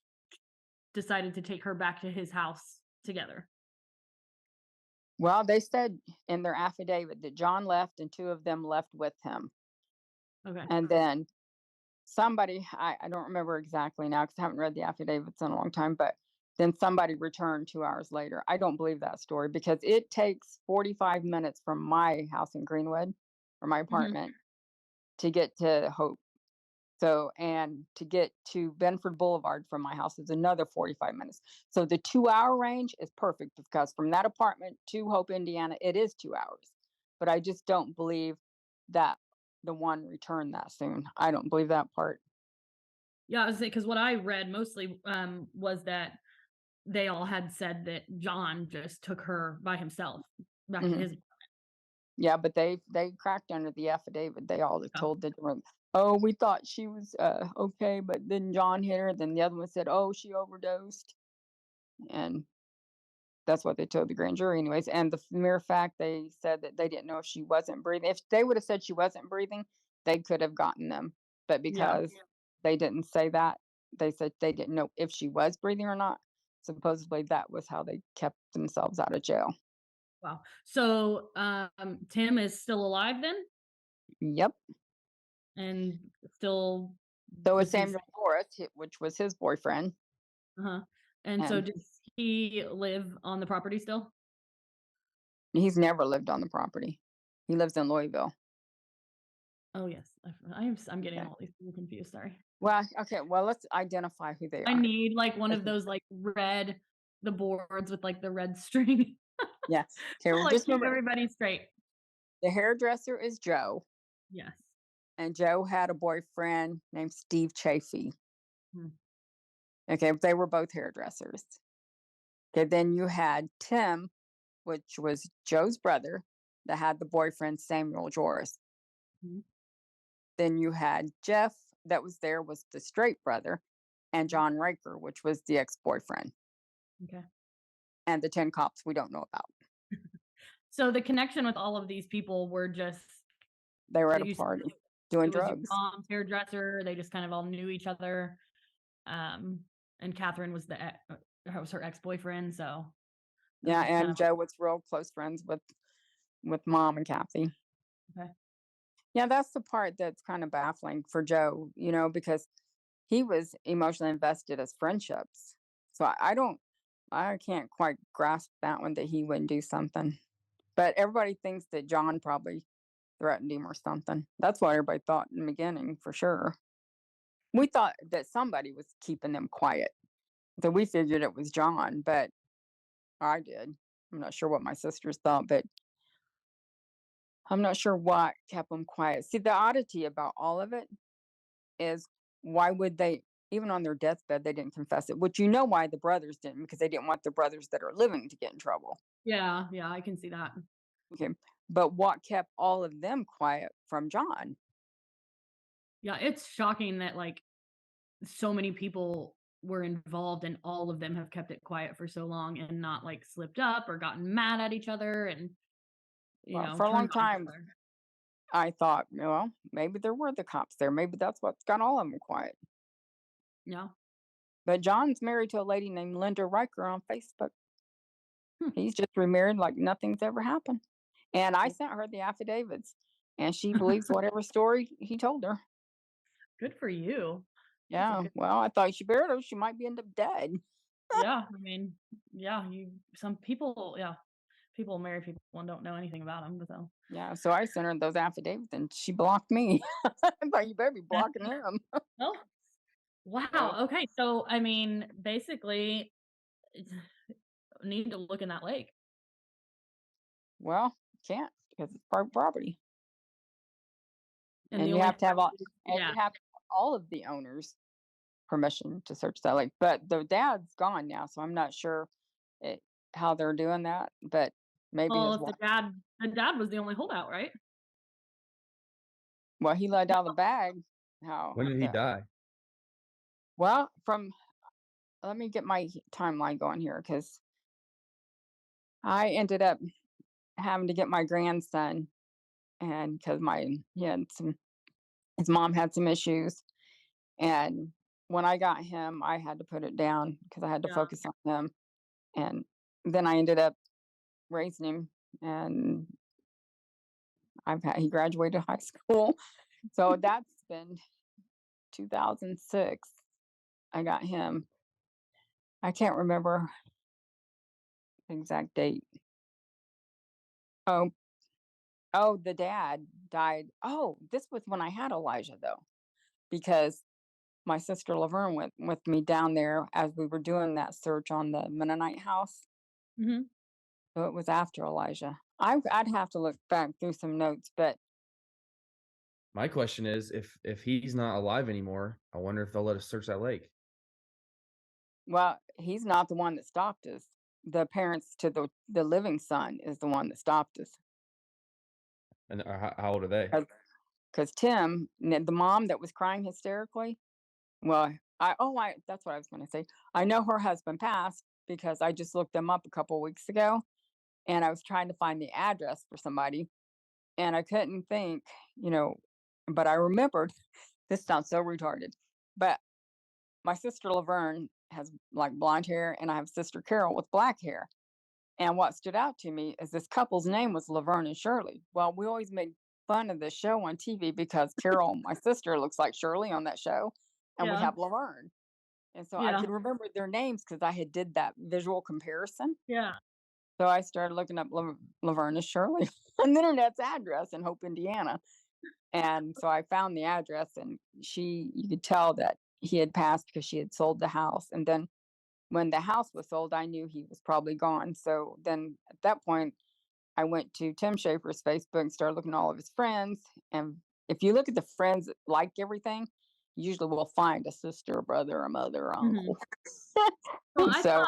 decided to take her back to his house together? Well, they said in their affidavit that John left and two of them left with him. Okay. And then somebody, I don't remember exactly now because I haven't read the affidavits in a long time, but then somebody returned 2 hours later. I don't believe that story because it takes 45 minutes from my house in Greenwood or my Mhm. apartment to get to Hope. So, and to get to Benford Boulevard from my house is another 45 minutes. So the 2 hour range is perfect because from that apartment to Hope, Indiana, it is 2 hours. But I just don't believe that the one returned that soon. I don't believe that part. Yeah, I was because what I read mostly was that they all had said that John just took her by himself back to Mhm. his. Yeah, but they cracked under the affidavit. They all Oh. told the jury, "Oh, we thought she was okay, but then John hit her." Then the other one said, "Oh, she overdosed," and that's what they told the grand jury, anyways. And the mere fact they said that they didn't know if she wasn't breathing. If they would have said she wasn't breathing, they could have gotten them. But Yeah. because they didn't say that, they said they didn't know if she was breathing or not. Supposedly, that was how they kept themselves out of jail. Wow. So Tim is still alive then, Yep. and still So was this is Samuel Morris, which was his boyfriend, uh-huh. And so and does he live on the property still? he's never lived on the property. He lives in Louisville. Oh yes, I'm getting Okay. all these people confused. Sorry. Well, okay. Well, let's identify who they I are. need like one of those like the boards with like the red string. Yeah. Okay. To, Well, like just keep remember, everybody straight. the hairdresser is Joe, Yes. and Joe had a boyfriend named Steve Chafee. Hmm. Okay, they were both hairdressers. Okay, then you had Tim, which was Joe's brother, that had the boyfriend Samuel Joris. Mhm. Then you had Jeff, that was the straight brother, and John Raker, which was the ex-boyfriend. Okay. And the 10 cops we don't know about. So the connection with all of these people were just They were at like a you said, party doing it was your drugs. mom's hairdresser. They just kind of all knew each other. And Catherine was was her ex-boyfriend, so it was Yeah, just kind and of Joe was real close friends with Mom and Kathy. okay. Yeah, that's the part that's kind of baffling for Joe, because he was emotionally invested as friendships. So I can't quite grasp that one, that he wouldn't do something. But everybody thinks that John probably threatened him or something. That's what everybody thought in the beginning, for sure. We thought that somebody was keeping them quiet. So we figured it was John, but I did. I'm not sure what my sisters thought, but I'm not sure what kept them quiet. See, the oddity about all of it is, why would they, even on their deathbed, they didn't confess it? Which, why the brothers didn't, because they didn't want the brothers that are living to get in trouble. Yeah, I can see that. Okay. But what kept all of them quiet from John? Yeah, it's shocking that like so many people were involved and all of them have kept it quiet for so long and not like slipped up or gotten mad at each other and Well, for a turned long on each time, other. I thought, well, maybe there were the cops there. Maybe that's what's got all of them quiet. Yeah. But John's married to a lady named Linda Riker on Facebook. Hmm. He's just remarried like nothing's ever happened. And I sent her the affidavits, and she believes whatever story he told her. Good for you. That's a Yeah. good, Well, I thought she buried her. She might be end up dead. yeah, I mean, yeah, some people, yeah, people marry people and don't know anything about them, so. Yeah. So I sent her those affidavits, and she blocked me. I thought, you better be Yeah. blocking him. Well, So, wow. Okay. So, I mean, basically, need to look in that lake. well, can't, because it's private property, And and the you only have to have all, yeah. of the owners' permission to search that lake. But the dad's gone now, so I'm not sure it, how they're doing that. But maybe Well, his if wife. the dad was the only holdout, right? Well, he let out the bag. How? When did he die? Well, let me get my timeline going here, because I ended up having to get my grandson, and because his mom had some issues, and when I got him, I had to put it down because I had to Yeah. focus on him, and then I ended up raising him, and he graduated high school, so that's been 2006. I got him. I can't remember the exact date. Oh, the dad died. Oh, this was when I had Elijah, though, because my sister Laverne went with me down there as we were doing that search on the Mennonite house. Mm-hmm. So it was after Elijah. I'd have to look back through some notes, but My question is, if he's not alive anymore, I wonder if they'll let us search that lake. Well, he's not the one that stopped us. The parents to the living son is the one that stopped us. And how old are they? Because Tim, the mom that was crying hysterically, well, I that's what I was going to say. I know her husband passed because I just looked them up a couple weeks ago, and I was trying to find the address for somebody, and I couldn't think, you know, but I remembered. This sounds so retarded, but my sister Laverne has like blonde hair, and I have sister Carol with black hair. And what stood out to me is this couple's name was Laverne and Shirley. Well, we always made fun of the show on TV because Carol, my sister, looks like Shirley on that show, and we Yeah. have Laverne. And so I Yeah. could remember their names because I had did that visual comparison. Yeah. So I started looking up Laverne and Shirley on the internet's address in Hope, Indiana. And so I found the address, and you could tell that he had passed because she had sold the house. And then when the house was sold, I knew he was probably gone. So then at that point, I went to Tim Schafer's Facebook and started looking at all of his friends. And if you look at the friends that like everything, usually we'll find a sister, a brother, a mother, Mhm. uncle. Well, So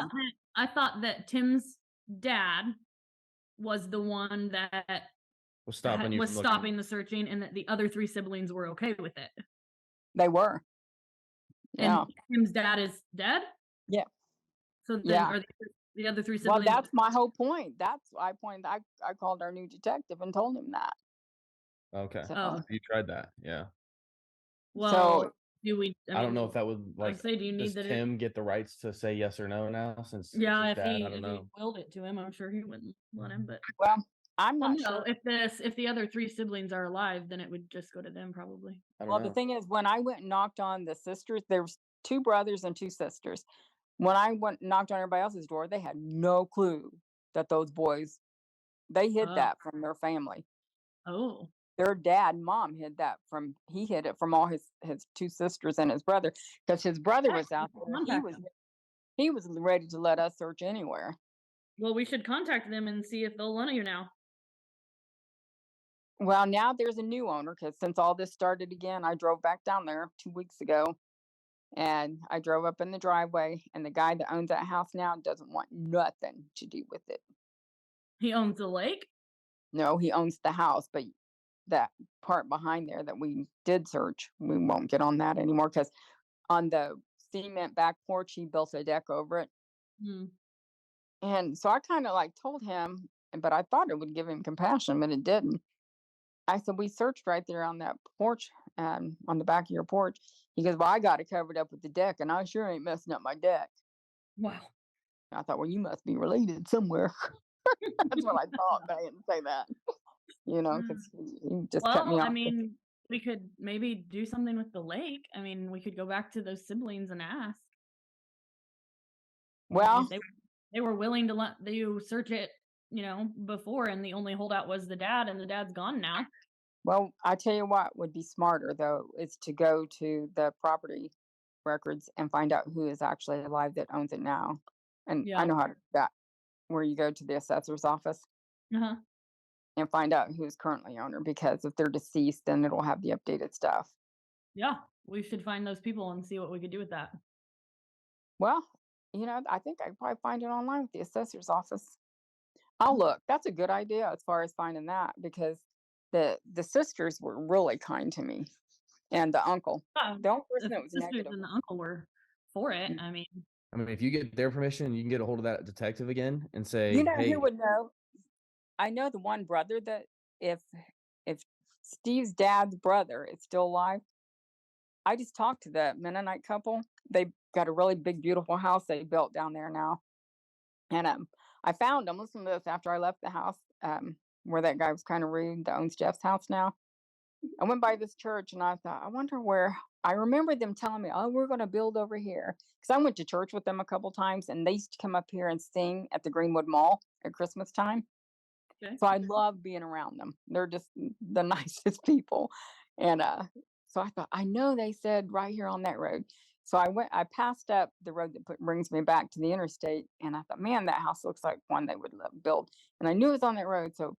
I thought that Tim's dad was the one that Was stopping you was from looking. stopping the searching, and that the other 3 siblings were okay with it. they were. Yeah. And Tim's dad is dead? Yeah. So then Yeah. are the other 3 Well, siblings? that's my whole point. I called our new detective and told him that. Okay. Oh. You tried that. Yeah. Well, do we? I don't know if that would I say, do you need does that? Tim get the rights to say yes or no now since it's Yeah, his if dad? he I don't know. willed it to him, I'm sure he wouldn't let him. But Well, I'm well, not no, sure. if the other 3 siblings are alive, then it would just go to them probably. I don't Well, know. the thing is, when I went and knocked on the sisters, there was 2 brothers and 2 sisters. When I went and knocked on everybody else's door, they had no clue that those boys, they hid Oh. that from their family. Oh. Their dad and mom hid it from all his 2 sisters and his brother, because his brother was out there. He was ready to let us search anywhere. Well, we should contact them and see if they'll let you now. Well, now there's a new owner because since all this started again, I drove back down there 2 weeks ago, and I drove up in the driveway, and the guy that owns that house now doesn't want nothing to do with it. He owns the lake? No, he owns the house, but that part behind there that we did search, we won't get on that anymore because on the cement back porch, he built a deck over it. Hmm. And so I kind of like told him, but I thought it would give him compassion, but it didn't. I said, we searched right there on that porch, on the back of your porch. He goes, well, I got it covered up with the deck, and I sure ain't messing up my deck. Wow. I thought, well, you must be related somewhere. That's what I thought, but I didn't say that. Because he just cut me Well, off. I mean, we could maybe do something with the lake. I mean, we could go back to those siblings and ask. Well, If they were willing to let you search it, before, and the only holdout was the dad, and the dad's gone now. well, I tell you what would be smarter though is to go to the property records and find out who is actually alive that owns it now. And I Yeah. know how to do that, where you go to the assessor's office Uh-huh. and find out who's currently owner, because if they're deceased, then it'll have the updated stuff. Yeah. We should find those people and see what we could do with that. Well, I think I could probably find it online with the assessor's office. I'll look. That's a good idea as far as finding that, because the sisters were really kind to me, and the uncle. Yeah, The only if person that the was sisters negative. and the uncle were for it, I mean, if you get their permission, you can get a hold of that detective again and say, You know hey, who would know? I know the one brother that if if Steve's dad's brother is still alive, I just talked to the Mennonite couple. They've got a really big, beautiful house they built down there now. And I found them. Listen to this. After I left the house, where that guy was kind of rude, that owns Jeff's house now, I went by this church and I thought, I wonder where. I remember them telling me, "Oh, we're going to build over here," because I went to church with them a couple times, and they used to come up here and sing at the Greenwood Mall at Christmas time. okay. So I love being around them. They're just the nicest people. And so I thought, I know they said right here on that road. So I passed up the road that brings me back to the interstate. And I thought, man, that house looks like one they would build. And I knew it was on that road. So,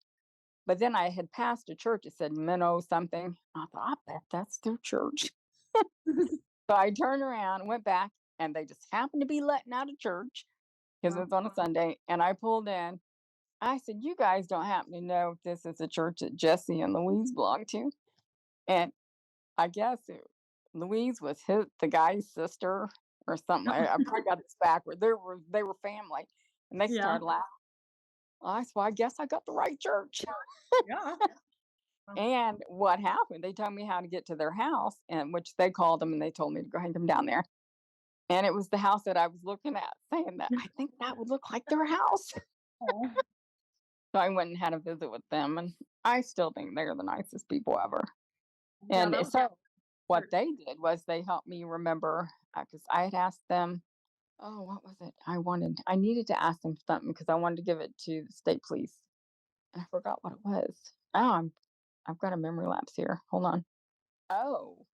but then I had passed a church. It said Minnow something. I thought, I bet that's their church. So I turned around, went back, and they just happened to be letting out of church because it was on a Sunday. And I pulled in. I said, "You guys don't happen to know if this is a church that Jesse and Louise belong to?" And I guess Louise was the guy's sister or something. I probably got this backward. They were family, and they Yeah. started laughing. I said, "Well, I guess I got the right church." Yeah. And what happened? They told me how to get to their house, and which they called them, and they told me to go ahead and come down there. And it was the house that I was looking at, saying that I think that would look like their house. Oh. So I went and had a visit with them, and I still think they're the nicest people ever. Yeah, And that was so what church. they did was they helped me remember, because I had asked them, oh, what was it? I needed to ask them something because I wanted to give it to the state police. I forgot what it was. Oh, I've got a memory lapse here. Hold on. Oh,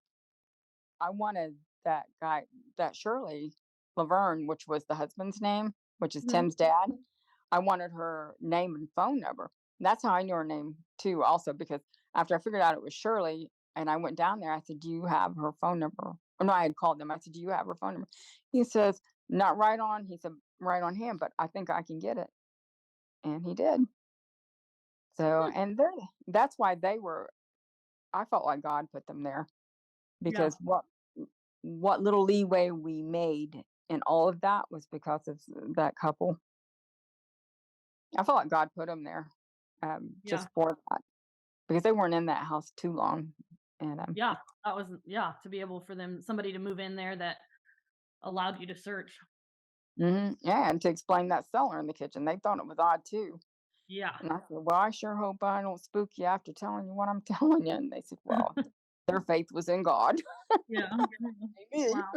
I wanted that guy, that Shirley Laverne, which was the husband's name, which is Mhm. Tim's dad. I wanted her name and phone number. And that's how I knew her name too, also because after I figured out it was Shirley and I went down there, I said, "Do you have her phone number?" Or no, I had called them. I said, "Do you have her phone number?" He says, "Not right on." He said, "Right on him, but I think I can get it." And he did. So, Hmm. and that's why they were, I felt like God put them there Yeah. because what little leeway we made in all of that was because of that couple. I felt like God put them there, Yeah. just for that because they weren't in that house too long, and Yeah. That was to be able for somebody to move in there that allowed you to search. yeah, and to explain that cellar in the kitchen, they thought it was odd too. Yeah. And I said, "Well, I sure hope I don't spook you after telling you what I'm telling you." And they said, "Well, their faith was in God." Yeah. Amen. Wow.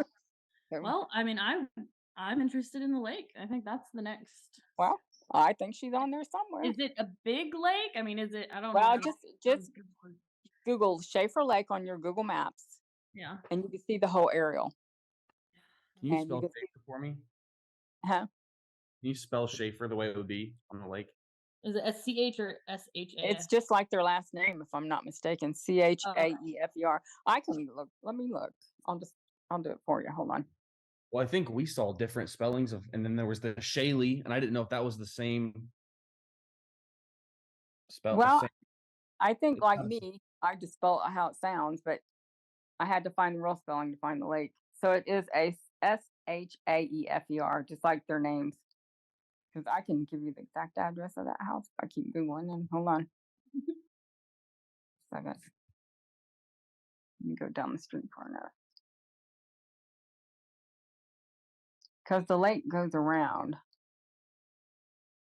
So, Well, I mean, I'm interested in the lake. I think that's the next. well, I think she's on there somewhere. Is it a big lake? I mean, is it? I don't Well, even. just Google Schaefer Lake on your Google Maps, Yeah. and you can see the whole aerial. Can you And you spell can see, Schaefer for me? huh? Can you spell Schaefer the way it would be on the lake? Is it SCH or SHA? It's just like their last name, if I'm not mistaken. Oh, Chaefer. I can look. Let me look. I'll do it for you. Hold on. Well, I think we saw different spellings and then there was the Shaylee, and I didn't know if that was the same spell. Well, Same, I think it's like not a, me, I just spell it how it sounds, but I had to find the real spelling to find the lake. So it is Shaefer, just like their names. Because I can give you the exact address of that house if I keep Googling. And hold on a second. Let me go down the street for another. Because the lake goes around.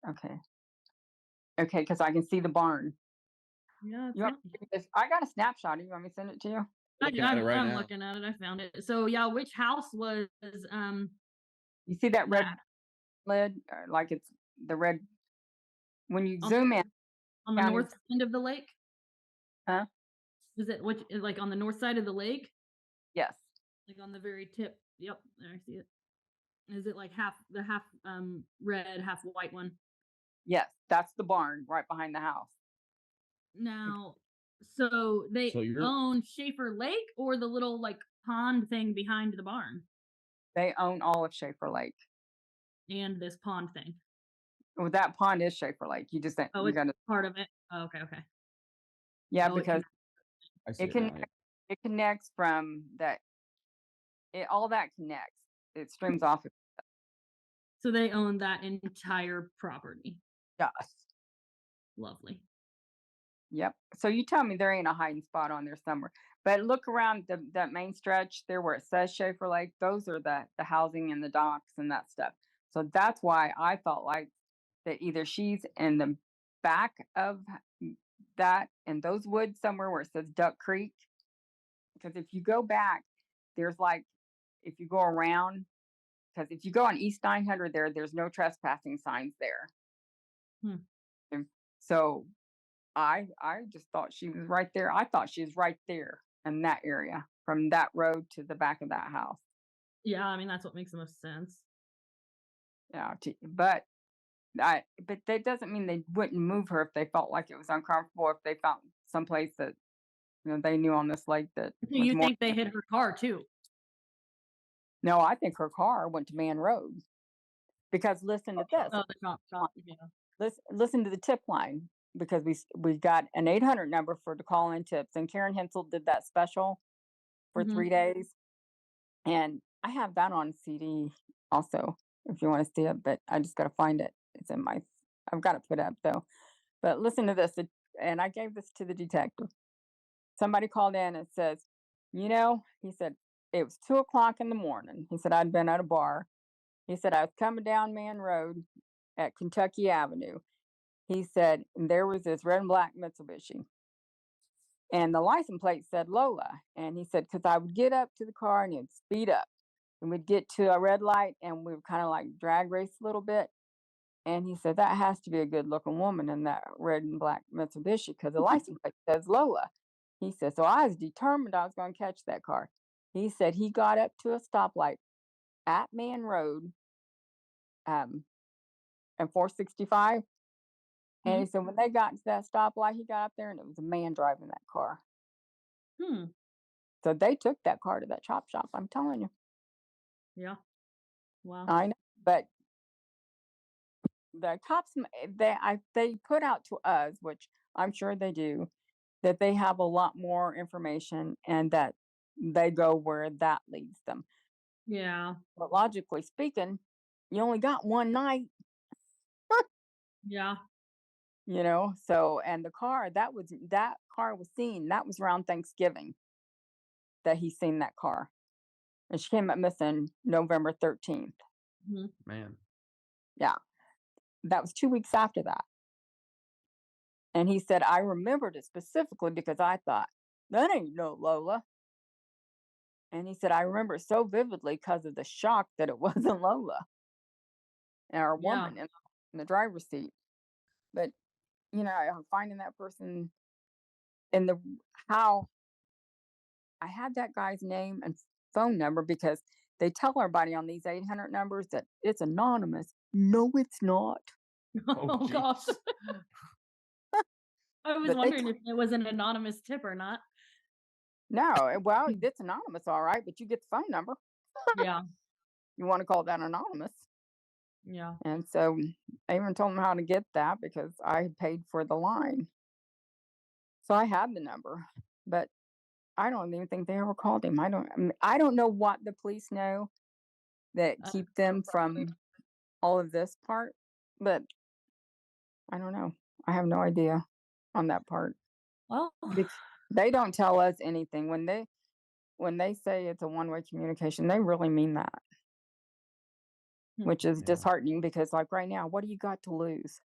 Okay. Okay, because I can see the barn. yeah. You want me to give you this? I got a snapshot. You want me to send it to you? look at it right I'm now. looking at it. I found it. So yeah, which house was You see that red that lid? Like it's the red. When you on, zoom in, on the county, north end of the lake? huh? Is it like on the north side of the lake? Yes. Like on the very tip. Yep, there I see it. Is it like half red, half white one? Yes. That's the barn right behind the house. Now, so they So you're own Schaefer Lake or the little like pond thing behind the barn They own all of Schaefer Lake. and this pond thing. Well, that pond is Schaefer Lake. You just Oh, you it's got to. part of it. Oh, okay, okay. Yeah, Oh, it because I see it it now. connects. It connects from that. All that connects. It streams off. so they own that entire property. Yes. Lovely. Yep. So you tell me there ain't a hiding spot on there somewhere. But look around that main stretch there where it says Schaefer Lake. Those are the housing and the docks and that stuff. So that's why I felt like that either she's in the back of that in those woods somewhere where it says Duck Creek. Because if you go back, there's like if you go around, because if you go on East 900 there's no trespassing signs there. Hmm. And so I just thought she was right there. I thought she was right there in that area from that road to the back of that house. Yeah, I mean that's what makes the most sense. Yeah, but that doesn't mean they wouldn't move her if they felt like it was uncomfortable. If they found someplace that they knew on this lake that So was you more. think they hit her car too? No, I think her car went to Man Road. Because listen to this. Oh, the shop, yeah. Listen to the tip line, because we got an 800 number to call in tips, and Karen Hensel did that special for 3 days, and I have that on CD also if you want to see it, but I just got to find it. It's in my I've got it put up though. But listen to this, and I gave this to the detective. Somebody called in and says, he said it was 2 o'clock in the morning. He said I'd been at a bar. He said I was coming down Man Road at Kentucky Avenue. He said there was this red and black Mitsubishi, and the license plate said Lola. And he said, because I would get up to the car and it'd speed up, and we'd get to a red light and we would kind of like drag race a little bit. And he said, that has to be a good looking woman in that red and black Mitsubishi, because the license plate says Lola. He said, so I was determined I was going to catch that car. He said he got up to a stoplight at Man Road and 465. And he said when they got to that stoplight, he got up there and it was a man driving that car. So they took that car to that chop shop. I'm telling you. Yeah. Wow. I know, but the cops, they put out to us, which I'm sure they do, that they have a lot more information and that they go where that leads them. Yeah. But logically speaking, you only got one night. Yeah. So, and the car that car was seen, that was around Thanksgiving that he seen that car, and she came up missing November 13th. Man. Yeah, that was 2 weeks after that. And he said, I remembered it specifically because I thought, that ain't no Lola. And he said, I remember it so vividly because of the shock that it wasn't Lola or a woman in the driver's seat. But, finding that person and how I had that guy's name and phone number, because they tell everybody on these 800 numbers that it's anonymous. No, it's not. Oh gosh. I was wondering if it was an anonymous tip or not. No, well, it's anonymous, all right, but you get the phone number. Yeah. You want to call that anonymous. Yeah. And so I even told them how to get that because I had paid for the line. So I had the number, but I don't even think they ever called him. I don't know what the police know that keep them from all of this part, but I don't know. I have no idea on that part. Well, they don't tell us anything when they say it's a one-way communication. They really mean that, which is disheartening, because like right now, what do you got to lose?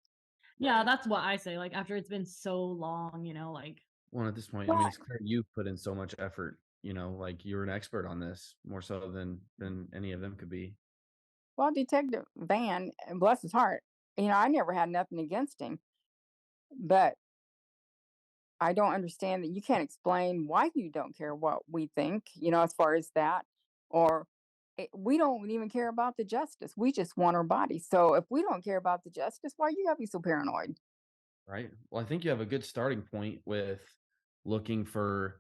Yeah, that's what I say. Like after it's been so long, like. Well, at this point, I mean, it's clear you've put in so much effort. Like you're an expert on this more so than any of them could be. Well, Detective Van, bless his heart, I never had nothing against him, but I don't understand that you can't explain why you don't care what we think, as far as that, or we don't even care about the justice. We just want our body. So if we don't care about the justice, why you gotta be so paranoid? Right. Well, I think you have a good starting point with looking for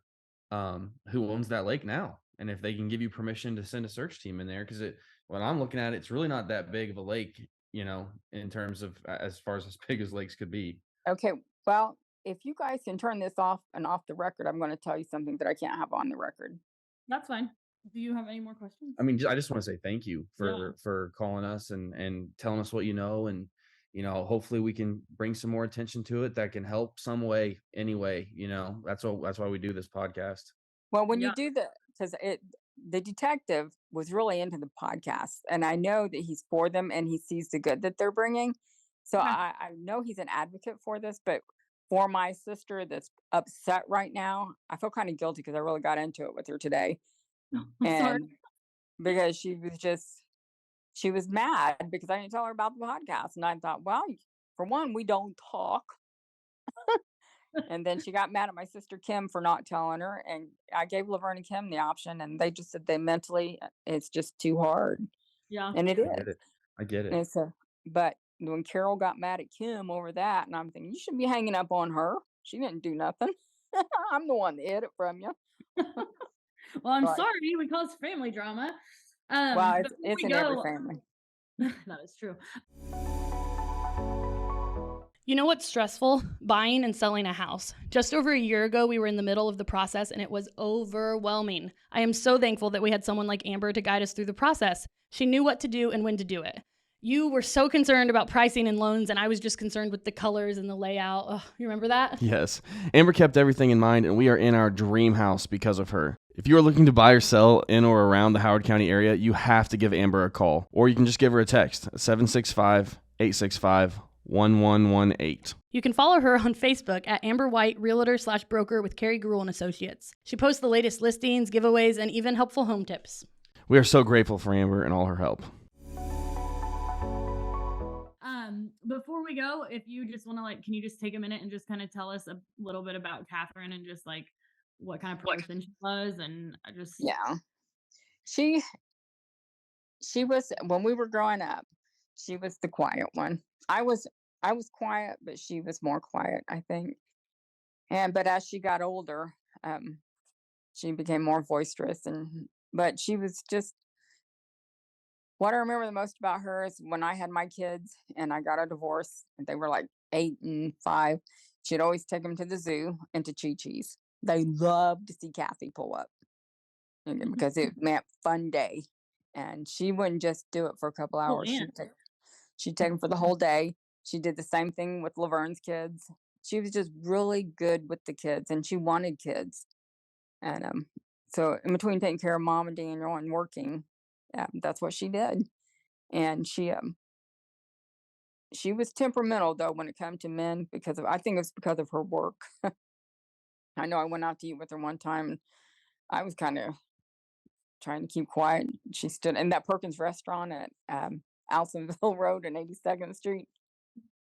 who owns that lake now, and if they can give you permission to send a search team in there, because when I'm looking at it, it's really not that big of a lake, in terms of as far as big as lakes could be. Okay, well, if you guys can turn this off and off the record, I'm going to tell you something that I can't have on the record. That's fine. Do you have any more questions? I mean, I just want to say thank you for calling us and telling us what you know, and hopefully we can bring some more attention to it that can help some way anyway. That's why we do this podcast. Well, when you do because the detective was really into the podcast, and I know that he's for them and he sees the good that they're bringing. So I know he's an advocate for this, but for my sister that's upset right now, I feel kind of guilty because I really got into it with her today. And because she was mad because I didn't tell her about the podcast. And I thought, well, for one, we don't talk. And then she got mad at my sister Kim for not telling her. And I gave Laverne and Kim the option, and they just said mentally, it's just too hard. Yeah. And it is. I get it. And but when Carol got mad at Kim over that, and I'm thinking, you shouldn't be hanging up on her. She didn't do nothing. I'm the one that hid it from you. Well, I'm sorry we caused family drama. Well, Before it's we in every go, family. that is true. You know what's stressful? Buying and selling a house. Just over a year ago, we were in the middle of the process and it was overwhelming. I am so thankful that we had someone like Amber to guide us through the process. She knew what to do and when to do it. You were so concerned about pricing and loans, and I was just concerned with the colors and the layout. Oh, you remember that? Yes. Amber kept everything in mind, and we are in our dream house because of her. If you are looking to buy or sell in or around the Howard County area, you have to give Amber a call, or you can just give her a text, 765-865-1118. You can follow her on Facebook at Amber White, Realtor/Broker with 𝒊𝒔𝒊𝒏𝒈 Associates. She posts the latest listings, giveaways, and even helpful home tips. We are so grateful for Amber and all her help. Before we go, if you just want to can you just take a minute and just kind of tell us a little bit about Katherine and just what kind of person she was, and Yeah. She was, when we were growing up, she was the quiet one. I was quiet, but she was more quiet, I think. But as she got older, she became more boisterous, but she was just, what I remember the most about her is when I had my kids and I got a divorce, and they were like 8 and 5. She'd always take them to the zoo and to Chi-Chi's. They loved to see Kathy pull up, because it meant fun day. And she wouldn't just do it for a couple oh, hours. and She'd take them for the whole day. She did the same thing with Laverne's kids. She was just really good with the kids, and she wanted kids. And so in between taking care of Mom and Daniel and working, that's what she did. And she was temperamental though when it came to men, because I think it's because of her work. I know I went out to eat with her one time, and I was kind of trying to keep quiet. She stood in that Perkins restaurant at Alsonville Road and 82nd Street.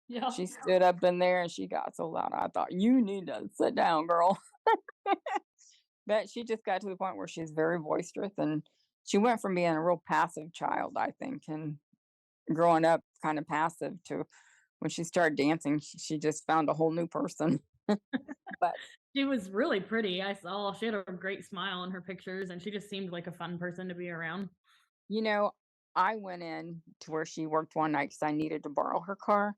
yeah, She stood up in there and she got so loud. I thought, you need to sit down, girl. But she just got to the point where she's very boisterous, and she went from being a real passive child, I think, and growing up kind of passive, to when she started dancing, she just found a whole new person. But she was really pretty. She had a great smile in her pictures, and she just seemed like a fun person to be around. you know, I went in to where she worked one night because I needed to borrow her car.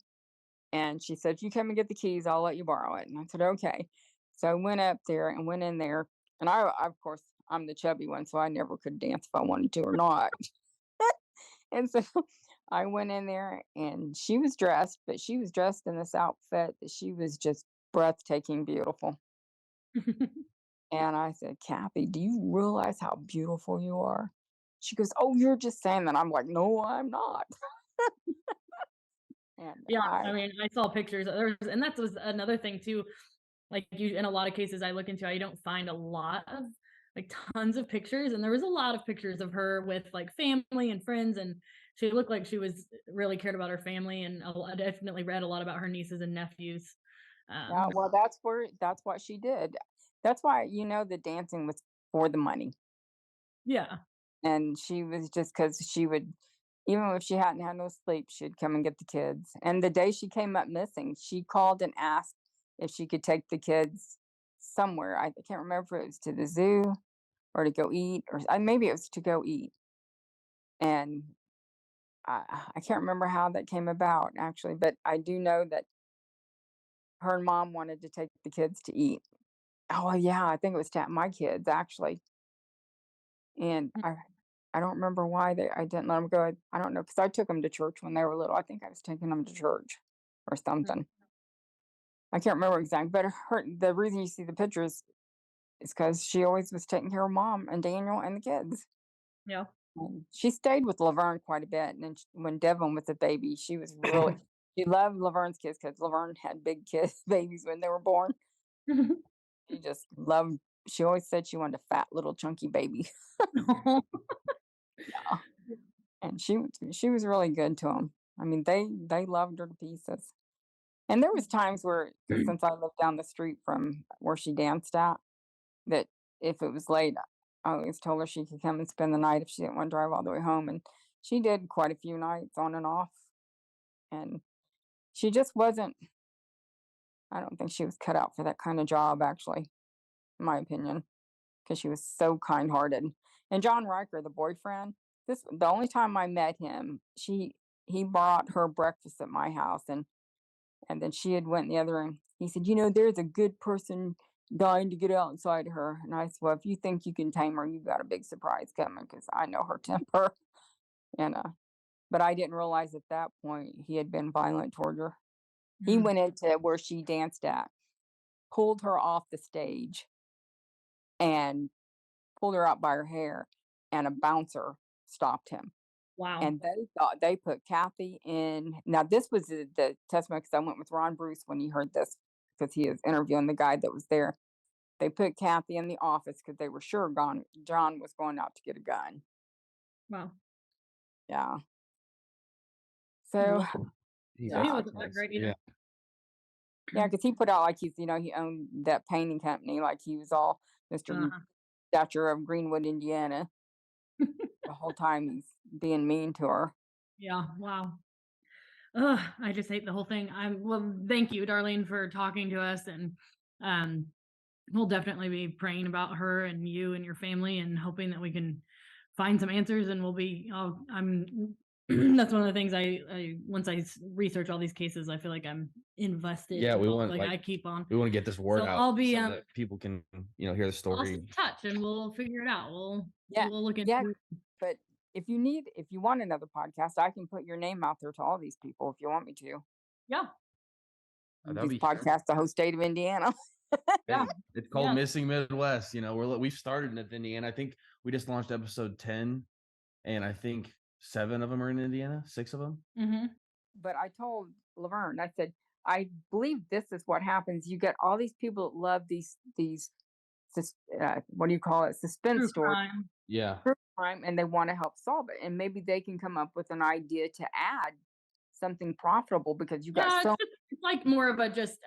And she said, "You come and get the keys, I'll let you borrow it." And I said, "Okay." So I went up there and went in there. And of course, I'm the chubby one, so I never could dance if I wanted to or not. And so I went in there and she was dressed, but she was dressed in this outfit that she was just breathtaking beautiful. And I said, "Kathy, do you realize how beautiful you are?" She goes, "Oh, you're just saying that." I'm like, "No, I'm not." And Yeah, I mean, I saw pictures. And that was another thing too. In a lot of cases I look into, I don't find a lot of tons of pictures, and there was a lot of pictures of her with family and friends, and she looked like she was really cared about her family, and I definitely read a lot about her nieces and nephews. yeah, well, that's what she did. That's why, the dancing was for the money. Yeah. And she was just, because she would, even if she hadn't had no sleep, she'd come and get the kids. And the day she came up missing, she called and asked if she could take the kids somewhere. I can't remember if it was to the zoo or to go eat, or maybe it was to go eat. And I can't remember how that came about actually, but I do know that her and Mom wanted to take the kids to eat. Oh yeah, I think it was to my kids actually. And Mm. I don't remember why I didn't let them go. I don't know, because I took them to church when they were little. I think I was taking them to church or something. I can't remember exactly, but the reason you see the pictures is because she always was taking care of Mom and Daniel and the kids. Yeah. She stayed with Laverne quite a bit, and then when Devin was a baby, she was really she loved Laverne's kids because Laverne had big kids babies when they were born. She just loved. She always said she wanted a fat little chunky baby. Yeah. And she was really good to them. I mean, they loved her to pieces. And there was times where, since I lived down the street from where she danced at, that if it was late, I always told her she could come and spend the night if she didn't want to drive all the way home. And she did quite a few nights on and off. And she just wasn't. I don't think she was cut out for that kind of job, actually, in my opinion, because she was so kind-hearted. And John Riker, the boyfriend, the only time I met him, he brought her breakfast at my house, and then she had went in the other room. He said, there's a good person dying to get outside her. And I said, well, if you think you can tame her, you've got a big surprise coming, because I know her temper. And but I didn't realize at that point he had been violent toward her. He went into where she danced at, pulled her off the stage, and pulled her out by her hair, and a bouncer stopped him. Wow. And they thought they put Kathy in. Now, this was the testimony, because I went with Ron Bruce when he heard this, because he was interviewing the guy that was there. They put Kathy in the office because they were sure John was going out to get a gun. Wow. Yeah. So, he wasn't that great either. Yeah, because he put out like he owned that painting company, like he was all Mr. Stature of Greenwood, Indiana. The whole time he's being mean to her. Yeah. Wow. I just hate the whole thing. Well, thank you, Darlene, for talking to us, and we'll definitely be praying about her and you and your family, and hoping that we can find some answers. And that's one of the things I once I research all these cases, I feel like I'm invested. Yeah, we want I keep on. We want to get this word out. I'll be so that people can hear the story. I'll stay in touch, and we'll figure it out. We'll look into it. But if you want another podcast, I can put your name out there to all these people if you want me to. Yeah. These podcasts, the whole state of Indiana. Yeah, it's called Missing Midwest. We've started in Indiana. I think we just launched episode 10, and I think 7 of them are in Indiana, 6 of them. Mm-hmm. But I told Laverne, I said, I believe this is what happens. You get all these people that love these what do you call it? Suspense stories. Yeah. True crime, and they want to help solve it. And maybe they can come up with an idea to add something profitable, because you got it's like more of a just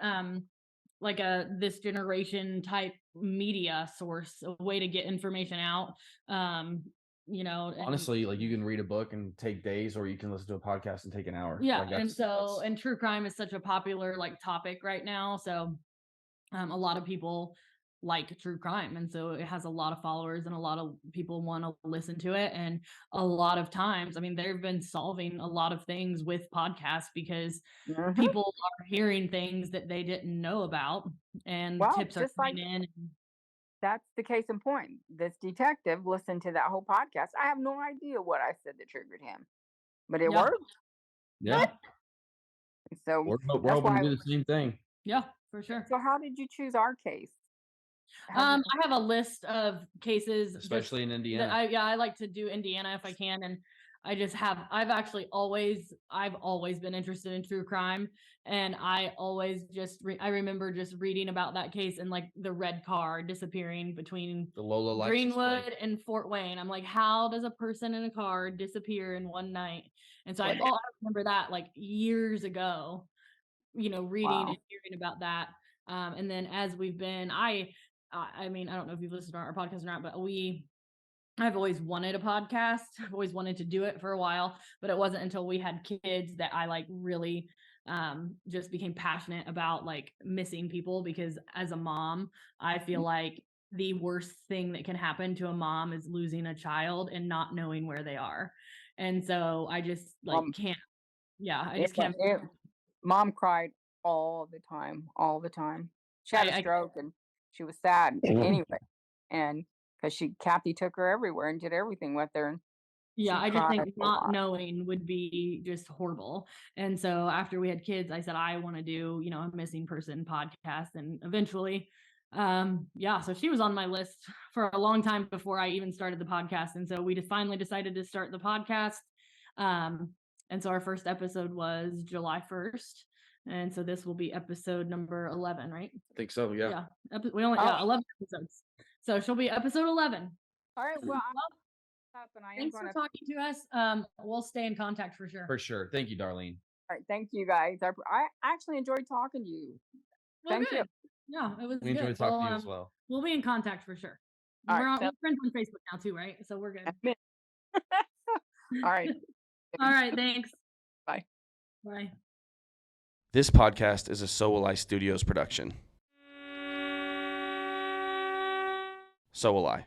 like this generation type media source, a way to get information out. Honestly, like, you can read a book and take days, or you can listen to a podcast and take an hour. Yeah. And true crime is such a popular topic right now. So a lot of people like true crime, and so it has a lot of followers, and a lot of people want to listen to it. And a lot of times, they've been solving a lot of things with podcasts, because people are hearing things that they didn't know about, and tips are coming in. That's the case in point. This detective listened to that whole podcast. I have no idea what I said that triggered him, but it worked. Yeah. So we're hoping to do the same thing. Yeah, for sure. So how did you choose our case? I have a list of cases, especially in Indiana. I like to do Indiana if I can, and I've always been interested in true crime, and I always I remember just reading about that case, and the red car disappearing between the Lola Greenwood and Fort Wayne. I'm like, how does a person in a car disappear in one night? And so I remember that years ago, reading and hearing about that. And then as we've been, I don't know if you've listened to our podcast or not, but I've always wanted a podcast. I've always wanted to do it for a while, but it wasn't until we had kids that I really just became passionate about missing people, because as a mom, I feel like the worst thing that can happen to a mom is losing a child and not knowing where they are. And so I just can't. Yeah, I just can't. Mom cried all the time. She had a stroke, and she was sad anyway, and because Kathy took her everywhere and did everything with her. And I just think not knowing would be just horrible. And so after we had kids, I said, I want to do, a missing person podcast. And eventually, so she was on my list for a long time before I even started the podcast. And so we just finally decided to start the podcast. And so our first episode was July 1st. And so this will be episode number 11, right? I think so, yeah. We only 11 episodes. So she'll be episode 11. All right. Well, thanks for talking to us. We'll stay in contact for sure. For sure. Thank you, Darlene. All right. Thank you, guys. I actually enjoyed talking to you. Thank you. Yeah, it was good. We enjoyed talking to you as well. We're in contact for sure. We're friends on Facebook now too, right? So we're good. All right. All right. Thanks. Bye. Bye. This podcast is a So.Will.I.Studos production. So will I.